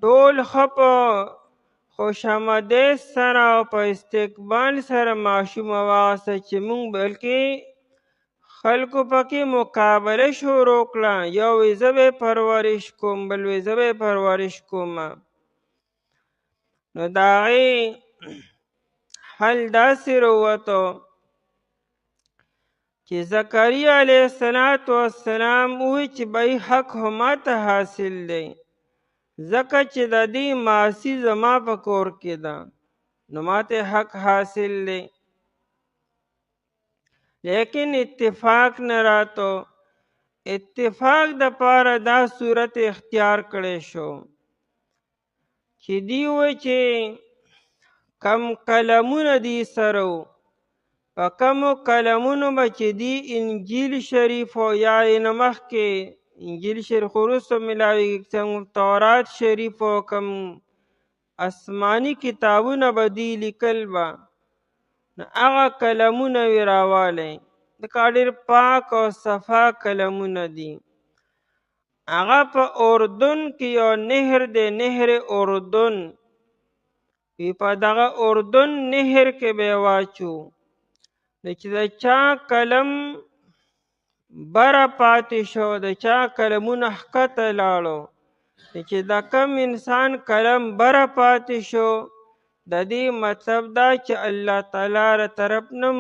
ټول ښه په خوشامدۍ سره او په استقبال سره ماشومه واخیسته چې مونږ بلکې خلکو پکې مقابله شروع کړه، یو وی زه به یې پرورش کوم، بل وی زه به یې پرورش کومه. نو د هغې حل داسې راووتو چې زکریا علیه السلام وی چې بای حق هم ماته حاصل دی، ځکه چې د دې معاصي زما په کور کې ده، نو ماته حق حاصل دی. لیکن اتفاق نه راتو. اتفاق د پاره دا صورت اختیار کړی شو چې دی وی چې کم قلمونه دی سره و، په کمو قلمونو به چې دی انجیل شریف او یا یې نه مخکې انجیل شریف وروسته میلاویږي، څنګه تورات شریف او کم آسماني کتابونه به دی لیکل به، نو هغه قلمونه وی راوالی، ځکه ډېر پاک او صفا قلمونه دي. هغه په اردن کې یو نهر دی، نهر اردن، وی په دغه اردن نهر کې به یې واچو، نو چې د چا قلم بره پاتې شو، د چا قلمونه ښکته لاړو، چې د کم انسان قلم بره پاتې شو، د دې مطلب دا چې الله تعالی ر طرف نم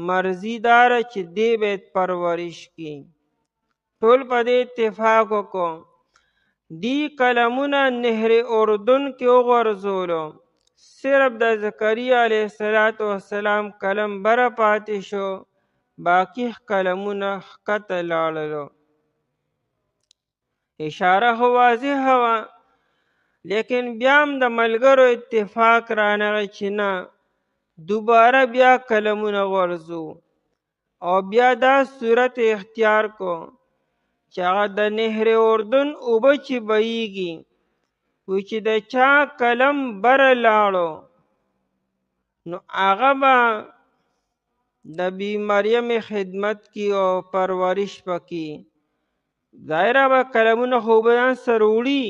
مرضی داره چې دی باید پرورش کی. ټول په دې اتفاق وکړو. دی قلمونه نهر اردن کې وغورځولو، صرف د زکریا علیه السلام قلم بره پاتې شو، باقی قلمونه ښکته لاړلو. اشاره خو واضحه وه، لیکن بیا هم د ملګرو اتفاق رانغی چې نه، دوباره بیا قلمونه غورځو، او بیا دا صورت اختیار کو چې هغه د نهر اردن اوبه چې بهیږي، وی چې د چا قلم بره لاړو، نو هغه به د بی مریم خدمت کی او پرورش پکی. ظاهره به قلمونه خو به ځان سره وړي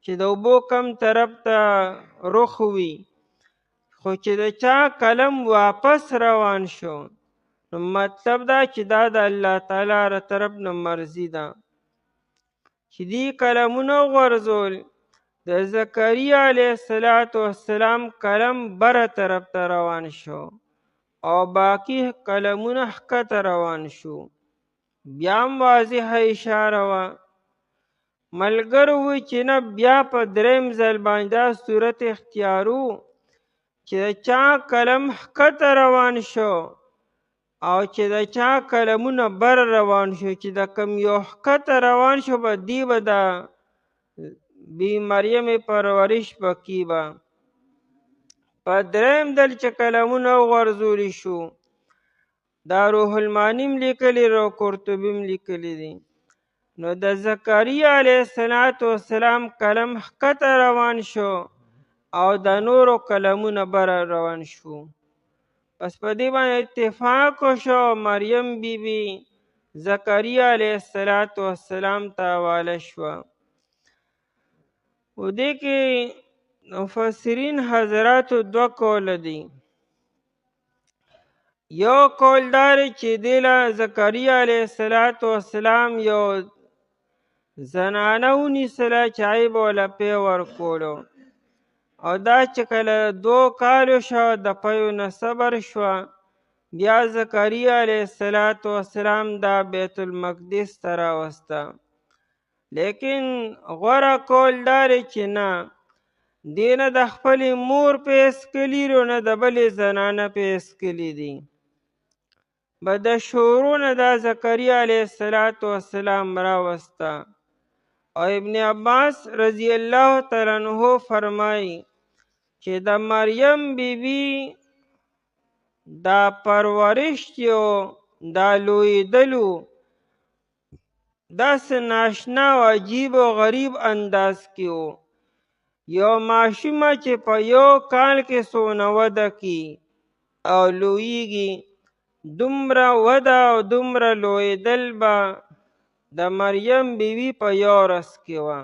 چې د اوبو کم طرف ته رخ وي، خو چې د چا قلم واپس روان شو، نو مطلب دا چې دا د الله تعالی ر طرف نه مرضی ده. چې دی قلمونه غورځول، د زکریا علیه السلام قلم بره طرف ته روان شو، او باقی قلمونه ښکته روان شو. بیا هم واضحه اشاره وه. ملګرو وی چې نه، بیا په دریم ځل باندې دا صورت اختیارو چې د چا قلم ښکته روان شو، او چې د چا قلمونه بر روان شو، چې د کم یو ښکته روان شو به دی به د بی مریم پرورش پکې به. په دریم ځل چې قلمونه وغورځولی شو، دا روح المانیم لیکلی رو قرطبیم لیکلی دی، نو د زکریا علیه السلام قلم ښکته روان شو، او د نورو قلمونه بره روان شو. پس په دې باندې اتفاق وشو، مریم بی بی زکریا علیه السلام ته حواله شوه. و دې کې مفسرین حضراتو دوه قوله دي. یو قول دار چې دیله زکریا علیه السلام یو زنانه ونیسله چې هغې به ورله پی ورکولو، او دا چې کله 2 کالو شو، د پیو نه صبر شوه، بیا زکریا علیه السلام دا بیت المقدس ته راوسته. لیکن غوره قول داره چې نه، دی نه د خپلې مور پیس کلی رو، نه د بلې زنانه پیس کلی دی، به د شورو نه دا زکریا علیه السلام راوسته. او ابن عباس رضی الله تعالی عنہ فرمایي چې د مریم بیبي دا پرورش یو دا لویدلو داسې ناشنا او عجیب او غریب انداز کې و. یو ماشومه چې په یو کال کې څونه وده کی او لویږي، دومره وده او دومره لویدل به د مریم بیبي په یو ورځ کې وه.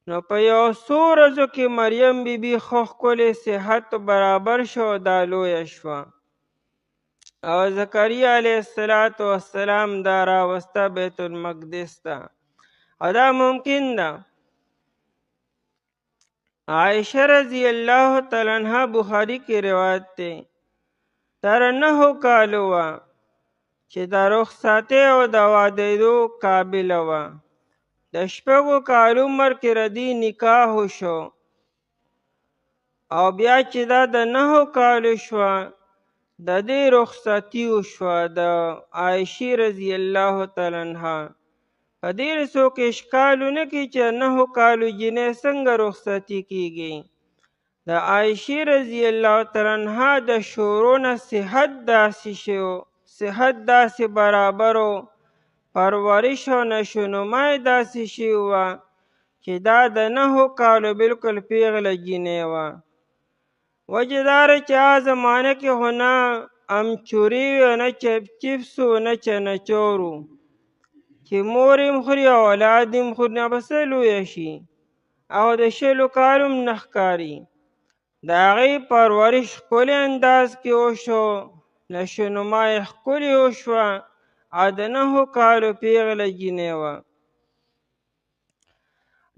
نو په یو څو ورځو کې مریم بیبي ښه ښکلی صحت برابر شو، دا لویه شوه، او زکریا علیه السلام دا راوسته بیت المقدس ته. او دا ممکن ده. عائشه رضی الله تعالی عنها بخاری کې روایت دی تر 9 کالو وه چې د رخصتۍ او د وادېدو قابله وه. د 6 کالو عمر کې ردی نکاح وشو او بیا چې دا د 9 کالو شوه د دې رخصتي وشوه د عایشې رضی الله تعالی عنها. په دې څوک اشکال ونه کړي چې 9 کالو جنۍ څنګه رخصتي کیږي. د عایشې رضی الله تعالی عنها د شورو نه صحت داسې شو، صحت داسې برابرو، پرورش او نشونما یې داسې شوې وه چې دا د 9 کالو بلکل پیغله جنۍ وه. وجه دا ده چې هغه زمانه کې خو نه امچوري وي، نه چپس و، نه چنچور و چې مور یې هم خوري او اولاد یې هم خوري، نه به څه لویه شي او د 20 کالو هم نه ښکاري. د هغې پرورش ښکلي انداز کې وشو، نشونما یې ښکلې وشوه او د 9 کالو پیغله جنۍ وه.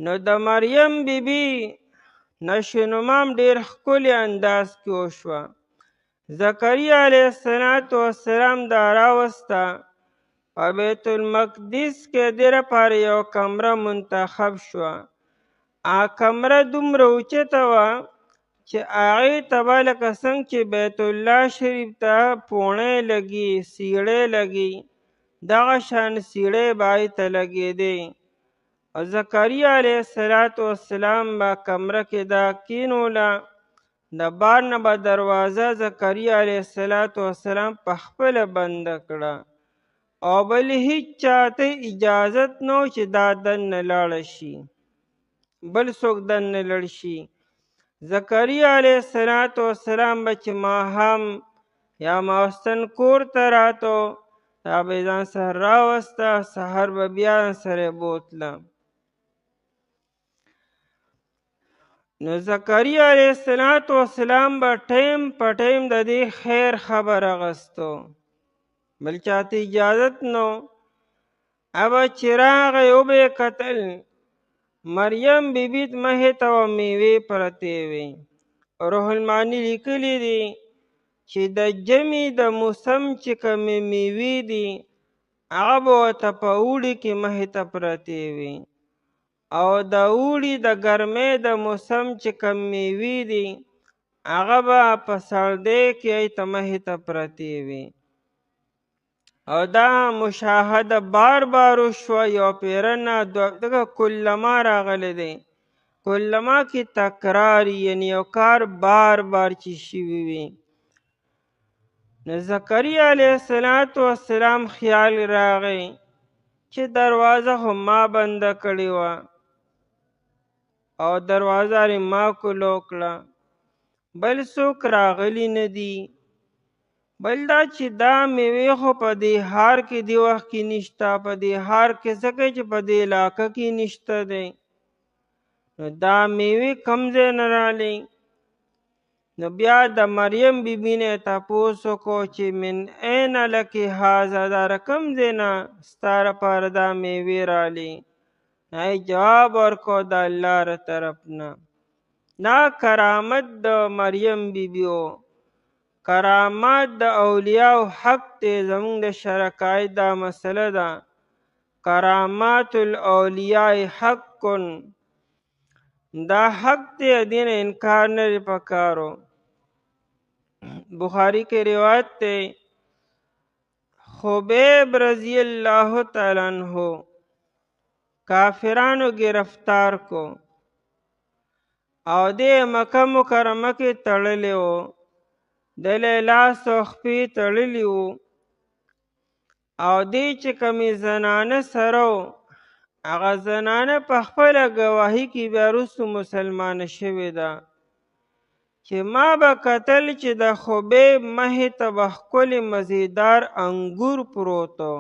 نو د مریم بیبي نشونما هم ډېر ښکلي انداز کې وشوه. زکریا علیه السلام دا راوسته، په بیت المقدس کې دې لپاره یو کمره منتخب شوه. هغه کمره دومره اوچته وه چې هغې ته به لکه څنګه چې بیت الله شریف ته پوڼۍ لګي، سیړۍ لګي، دغه شان سیړۍ به هغې ته لګېدې. او زکریا علیه السلام به کمره کې دا کینوله، د بار نه به دروازه زکریا علیه السلام په خپله بنده کړه او بل هیچ چاته اجازت نه و چې دا دننه لاړه شي، بل څوک دننه لاړ شي. زکریا علیه السلام به چې ماښام یا ماخوستن کور ته راته، دا به یې ځان سره راوسته، سهار به بیا سره یې بوتله. نو زکریا علیه السلام به ټیم په ټیم د دې خیر خبر اخیستو، بل چاته اجازت نو. ابه چې راغی وبه یې کتل، مریم بیبي مخې ته و میوې پرتې وې. روح المعانی لیکلی دي چې د ژمي د موسم چې کومې میوې دي هغه به ورته په اوړي کې مخې ته پرتې وې، او د اوړي د ګرمۍ د موسم چې کوم میوې دي هغه به په سردۍ کې هغې ته مخې ته پرتې وې. او دا مشاهده بار بار وشوه، یو پیره نه دغه کلما راغلی دی، کلما کې تکرار، یعنی یو کار بار بار چې شوي وي. نو زکریا علیه السلام خیال راغی چې دروازه خو ما بنده کړې وه او دروازه یې ما کلو کړه، بل څوک راغلی نه دي، بل دا چې دا میوې خو په دې ښار کې دې وخت کې نشته، په دې ښار کې ځکه چې په دې علاقه کې نشته دی، نو دا میوې کوم ځای نه راغلې. نو بیا د مریم بیبي نه یې تپوس وکړو چې من این لک هذا، دا کوم ځای نه ستا لپاره دا میوې راغلې. هغې جواب ورکړو د الله له طرف نه. دا کرامت د مریم بیبي و. کرامات د اولیاءو حق دی، زمونږ د شرکایت دا مسله ده، کرامات الاولیاء حق، دا حق دی، دې نه انکار نه دی پکارو. بخاری کې روایت دی، خبیب رضی اللہ تعالی عنہ کافرانو گرفتار کو او دې مکه مکرمه کې تړلی و، دلی لاس او خپې تړلي وو، او دې چې کومې زنانه سره و هغه زنانه په خپله ګواهي کې بیا وروستو مسلمانه شوې ده، چې ما به کتل چې د خبیب مخې ته به ښکلې مزیدار انګور پروت و،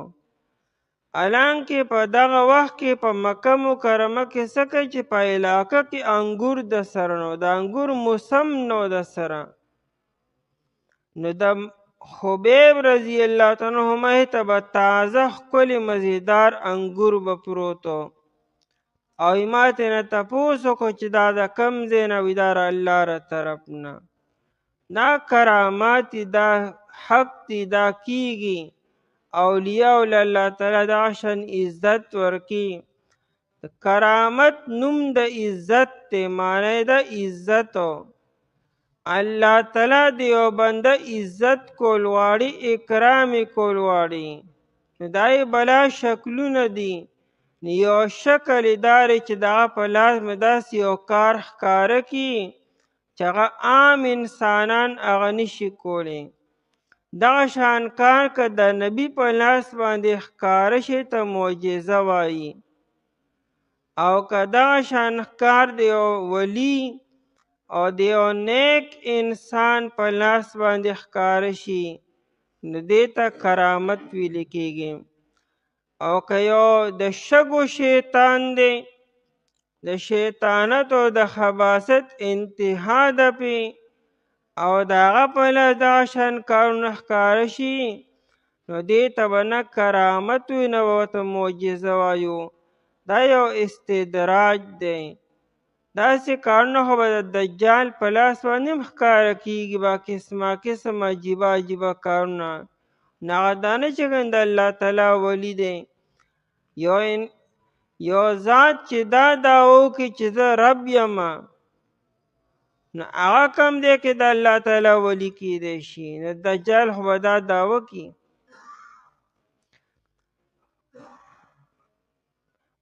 حالانکې په دغه وخت کې په مکه مکرمه کې څه کوي چې په علاقه کې انګور د سره نو، د انګور موسم نو د سره. نو د خبیب رضی الله تعالی عنہ مخې ته به تازه ښکلې مزیدار انګور به پروت و، او ما ترې نه تپوس وکړو چې دا د کوم ځای نه وي، دا د الله له طرف نه. دا کرامات دا حق دی دا کیږي. اولیاء الله تعالی دغه شان عزت ورکي. کرامت نوم د عزت دی، معنی د عزت. الله تعالی د یو بنده عزت کول غواړي، اکرام یې کول غواړي. نو دا یې بلا شکلونه دي. یو شکل یې دا دی چې دغه په لاس مې داسې یو کار ښکاره کړي چې هغه عام انسانان هغه نشي کولی. دغه شان کار که د نبي په لاس باندې ښکاره شي ته معجزه وایي، او که دغه شان کار د یو ولی او د یو نیک انسان په لاس باندې ښکاره شي نو دې ته کرامت ویل کېږي. او که یو د شګو شیطان دی، د شیطانت او د خباثت انتها ده پې، او د هغه په لاس دغه شان کارونه ښکاره شي نو دې ته به نه کرامت وي نه به ورته معجزه وایو. دا یو استدراج دی. داسې کارونه خو به د دجال په لاس باندې هم ښکاره کېږي، با قسمه قسم عجیبه عجیبه کارونه. نو هغه دا نه چې د الله تعالی ولی دی. یو ذات چې دا دعوه وکړي چې زه رب یم، نو هغه کم دی که د الله تعالی ولی کیدی شي. نو دجال خو به دا دعوه کړي.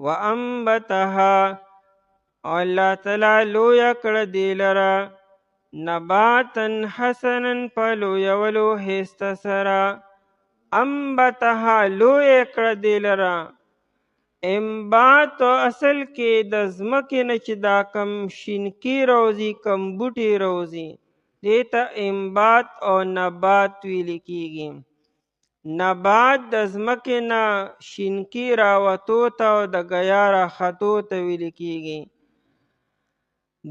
وانبتها، او الله تعالی لویه کړه دې لره نباتا حسنا په لویولو ښایسته سره. انبتها لویه کړه دې لره. انبات اصل کې د ځمکې نه چې دا کم شینکي روځي، کم بوټي روځي، دې ته انبات او نبات ویل کېږي. نبات د ځمکې نه شینکي راوتو ته او د ګیا راختو ته ویل کېږي.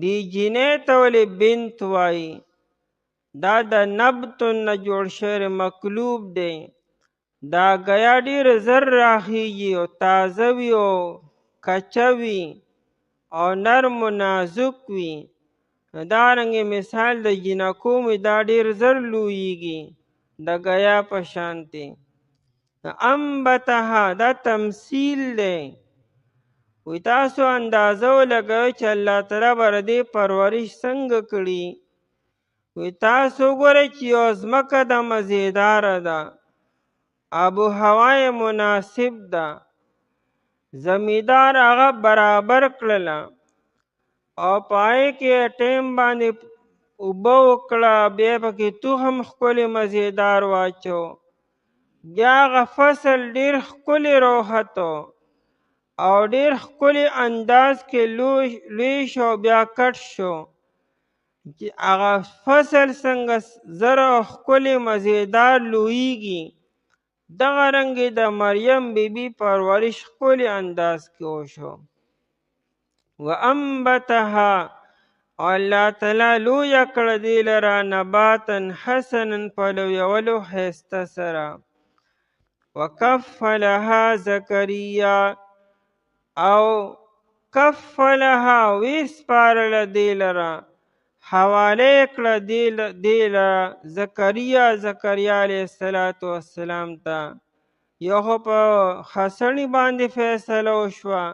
دې جینۍ ته ولې بنت وایي؟ دا د نبتون نه جوړ شوی مقلوب دی. دا ګیا ډېر زر راخیږي او تازه وي او کچه وي او نرم و نازک وي. دارنګې مثال د جنکو مې دا ډېر زر لویږي د ګیا په شانتې. انبتها دا تمثیل دی. وی تاسو اندازه ولګوئ چې الله تعالی به د دې پرورش څنګه کړي. وی تاسو وګورئ چې یو ځمکه ده مزیداره ده، آب و هوا یې مناسب ده، زمیندار هغه برابر کړله او په هغې کې ټیم باندې اوبه وکړه، بیا یې پکې تخم ښکلې مزیدار واچو، بیا هغه فصل ډېر ښکلی راوختو او ډېر ښکلي انداز کې لوی شو، بیا کټ شو. چې هغه فصل څنګه زر او ښکلې مزیدار لویږي، دغه رنګې د مریم بیبي پرورش ښکلي انداز کې وشو. وانبتها، او الله تعالی لویه کړه دې لره نباتا حسنا په لویولو ښایسته سره. وکفلها زکریا، او کفلها وسپارله دې لره، حواله یې کړه دې لره زکریا علیه السلام ته. یو خو په خسړي باندې فیصله وشوه،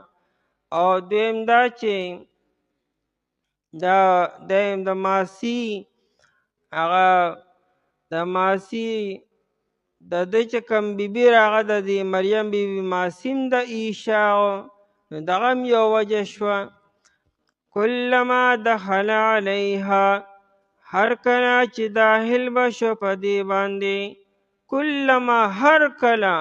او دویم دا چې د ماسی هغه د ماسی د ده چې کوم بیبي راغه د دې مریم بیبي ماسیم د عیسی نو دغه هم یو وجه شوه. کلما دخل علیها، هر کله چې داخل به شو په دې باندې، کلما هر کله،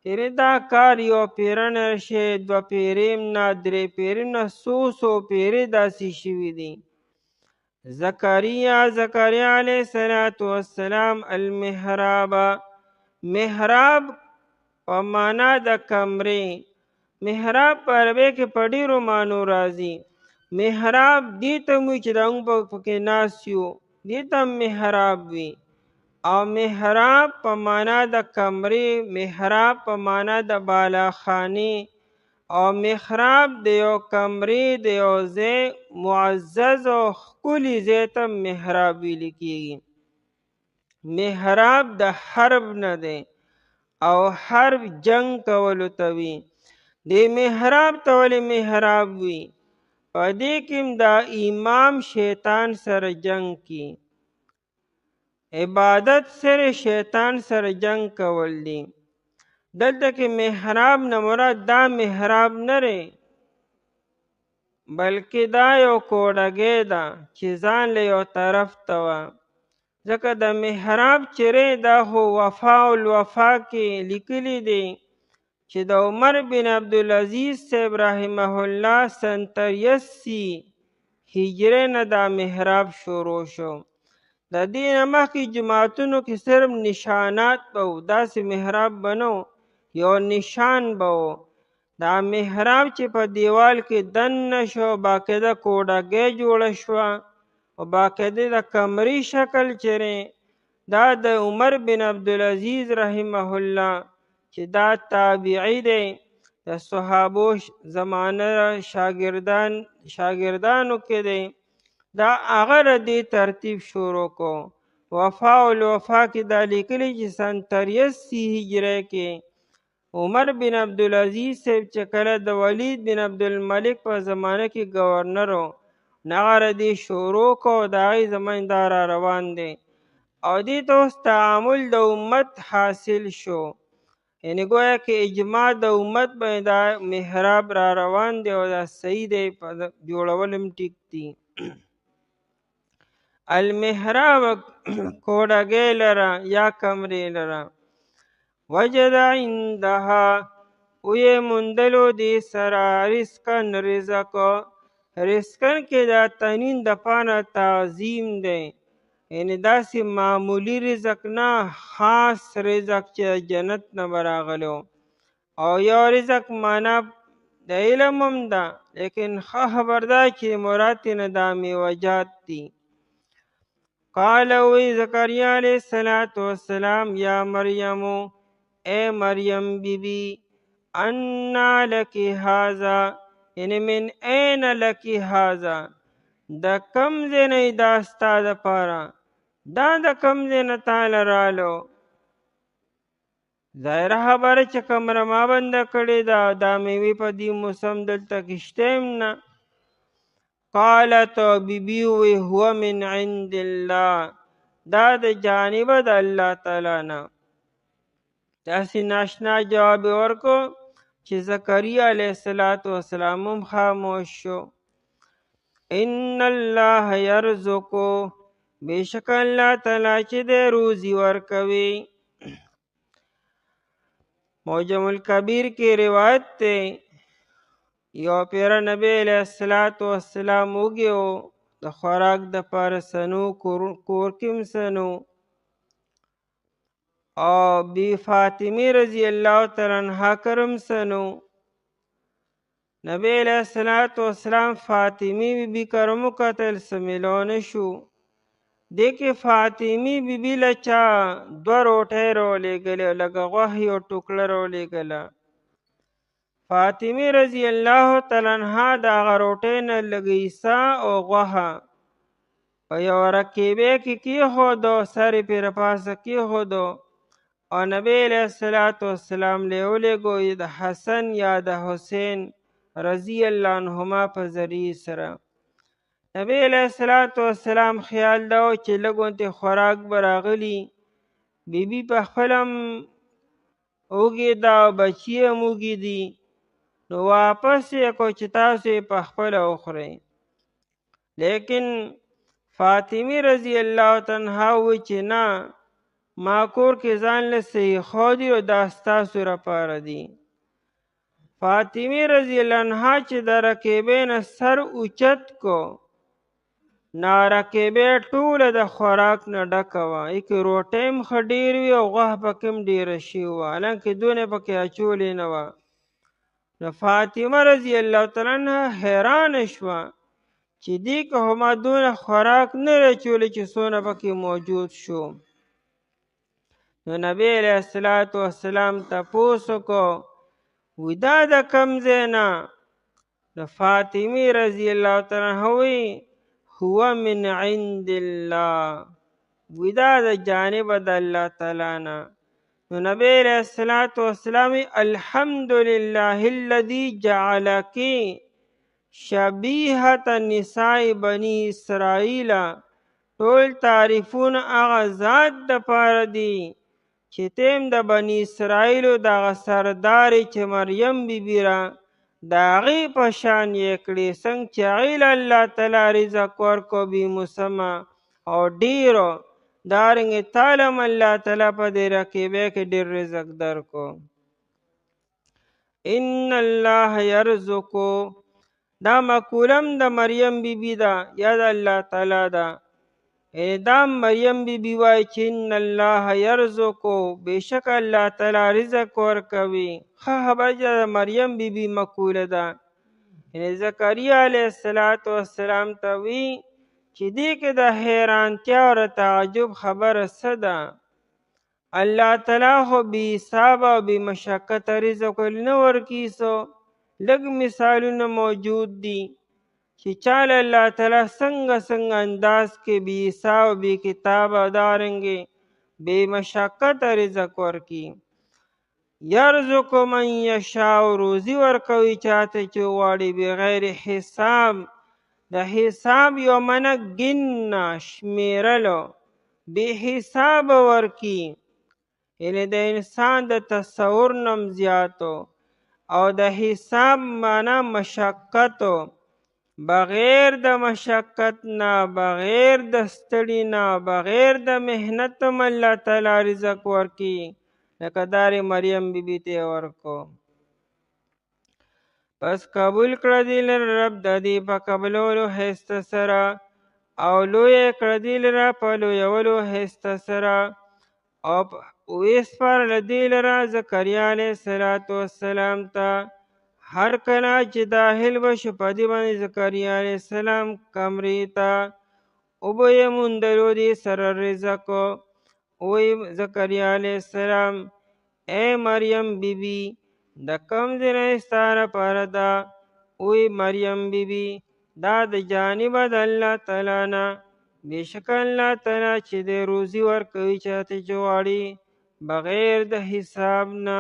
یعنې دا کار یو پیره نه شي، دوه پیرې نه، درې پیرې نه، څو پیرې داسې شوي دي. زکریا علیه السلام المحراب، محراب په معنا د کمرې. محراب په عربۍ کې په ډېرو معنو راځي. محراب دې ته موږ چې دا موږ پکې ناست یو، دې ته هم محراب وي. او محراب په معنا د کمرې، محراب په معنا د بالاخانې، او محراب د یو کمرې د یو ځای معزز او ښکلي ځای ته محراب ویل کېږي. محراب د حرب نه دی او حرب جنگ کولو ته وي. دې محراب ته ولې محراب وي؟ په دې کې دا امام شیطان سره جنگ کی. عبادت سره شیطان سره جنگ کول دي. دلته کې محراب نه مراد دا محراب نه دی، بلکې دا یو کوډګۍ ده چې ځان له یو طرف ته وه. ځکه د محراب چیرې دا خو وفاء الوفا کې لیکلی دی چې د عمر بن عبدالعزیز صاحب رحمه الله سن 83 هجرې نه دا محراب شروع شو. د دې نه مخکې جماعتونو کې صرف نشانات به و، داسې محراب به نه و، یو نشان به و. دا محراب چې په دیوال کې دننه شو، باقاعده کوډګۍ جوړه شوه او باقاعده د کمرې شکل چیرې دا د عمر بن عبدالعزیز رحمه الله چې دا تابعی دی، د صحابو زمانه شاگردانو کې دی، دا هغه دې ترتیب شروع کو. وفاء الوفا کې دا لیکلی چې سن 83 هجری کې عمر بن عبدالعزیز صاحب چې کله د ولید بن عبدالملک په زمانه کې گورنر و، هغه دې شروع کو، د هغې زمانې دا را روان دی او دې ته اوس تعامل د امت حاصل شو. یعنې گویا کې اجماع د امت باندې دا محراب را روان دی او دا صحیح دی، په جوړول هم ټیک دي. المحراب کوډګۍ لره یا کمرې لره. وجد عندها وی مندلو دی سره رزقن رزق. رزقن کې دا تنین د پانه تعظیم دی، یعنی داسې معمولی رزق نه، خاص رزق چې جنت نه براغلو. او یو رزق معنا د علم هم ده، لیکن ښه خبر ده چې مراد نه دا میوجات دي. قال وی زکریا علیہ السلام یا مریمو اے مریم بی بی انا لکی هذا، یعنی من این لکی هذا، د کم ځای دا ستا دپاره، دا د کم ځای نه تاله رالو. ظاهره خبره چې کمره ما بنده کړې ده، دا میوې په دې موسم دلته کې شته هم نه. قالت بی بی وی هو من عند الله، دا د جانبه د الله تعالی نه. داسې ناشنا جواب ورکو چې زکریا علیه السلام هم خاموش شو. ان الله یرزقو، بېشک الله تعالی چې دی روزي ورکوي. معجم الکبیر کې روایت دی، یو پیره نبی علیه السلام وږی و، د خوراک دپاره سنو، کور کې هم سنو، او بی فاطمه رضی الله تعالی عنها کرم سنو. نبی علیه السلام فاطمه بی بی کرم وکتل، څه میلو نه شو. دې کې فاطمه بی بی له چا 2 روټۍ راولېږلې، لږه غوښه یو ټوکړه راولېږله. فاطمه رضی الله تعالی عنها د هغه روټۍ نه لږه حصه او غوښه په یوه رکیبې کې کېښودو، سر یې پرې پاسه کېښودو او نبی علیه السلام له یې ولېږو د حسن یا د حسین رضی الله عنهما په ذریعې سره. نبی علیه السلام خیال دا و چې لږ غوندې خوراک به راغلي، بی بی په خپله هم وږې ده او بچي هم وږي دي، نو واپس یې کړو چې تاسو یې په خپله وخورئ. لیکن فاطمه رضی الله تعالی عنها وویل چې نه، ما کور کې ځان له څه ایښودي او دا ستاسو لپاره دي. فاطمه رضی الله عنها چې د رکیبې نه سر اوچت کو، رکیبې ټوله د خوراک نه ډکه وه، ایکې روټۍ هم ښه ډېر وي او غوښه پکې هم ډېره شوې وه، حالانکې دونه پکې اچولې نه وه. نو فاطمه رضی الله تعالی عنها حیرانه شوه چې دې که خو ما دونه خوراک نه دی اچولی چې څونه پکې موجود شو. نو نبی علیه السلام تپوس وکړو، وی دا د کم ځای نه؟ نو فاطمه رضی الله تعالی عنها وی هو من عند الله، وی دا د جانب د الله تعالی نه. نو نبی علیہ الصلوۃ والسلام الحمدللہ الذی جعلک شبیهة نساء بنی اسرائیل. ټول تعریفونه هغه ذات دپاره دي چې تیم د بنی اسرائیلو دغه سردارې چې مریم بیبي را د هغې په شان یې کړي، څنګه چې هغې له الله تعالی رزق ورکړو بې مسمه او ډېرو، دارنګې تاله هم الله تعالی په دې رقیبې کې ډېر رزق درکړو. ان الله یرزقو، دا مقولم د مریم بیبي ده یا د الله تعالی ده. دا مریم بیبي وایي چې ان الله یرزقو، بېشک الله تعالی رزق ورکوي. ښه خبره چې د مریم بیبي مقوله ده. یعنې زکریا علیه السلام ته وی چې دې کې د حیرانتیا او تعجب خبره څه ده؟ الله تعالی خو بې حسابه او بې مشقته رزق ولې نه ورکوي؟ څو لږ مثالونه موجود دي چې چاله الله تعالی څنګه انداز کې بې حساب او بې کتابه دارنګې بې مشقته رزق ورکوي. یرزق من یشاء، روزي ورکوي چاته چې غواړي بغیر حساب. د حساب یو معنی ګنه شمیرلو، بې حسابه ورکي، یعنې د انسان د تصور نم زیاتو. او د حساب معنی مشقتو، بغیر د مشقت نه، بغیر د ستړي نه، بغیر د محنت هم الله تعالی رزق ورکي، لکه دارې مریم بیبي ته یې ورکو. پس قبول کړه دې لره رب د دې په قبلولو ښایسته سره، او لویه کړه دې لره په لویولو ښایسته سره، او وسپارله دې لره زکریا علیه السلام ته. هر کله چې داخل بشو په دې باندې زکریا علیه السلام کمرې ته، اوبه یې موندلو دې سره رزق. وی زکریا علیه السلام ای مریم بیبي د کوم ځای نه ستا لپاره ده؟ وی مریم بیبي دا د جانبه د الله تعالی نه، بېشکه الله تعالی چې دی روزي ورکوي چاته چې غواړي بغیر د حساب نه.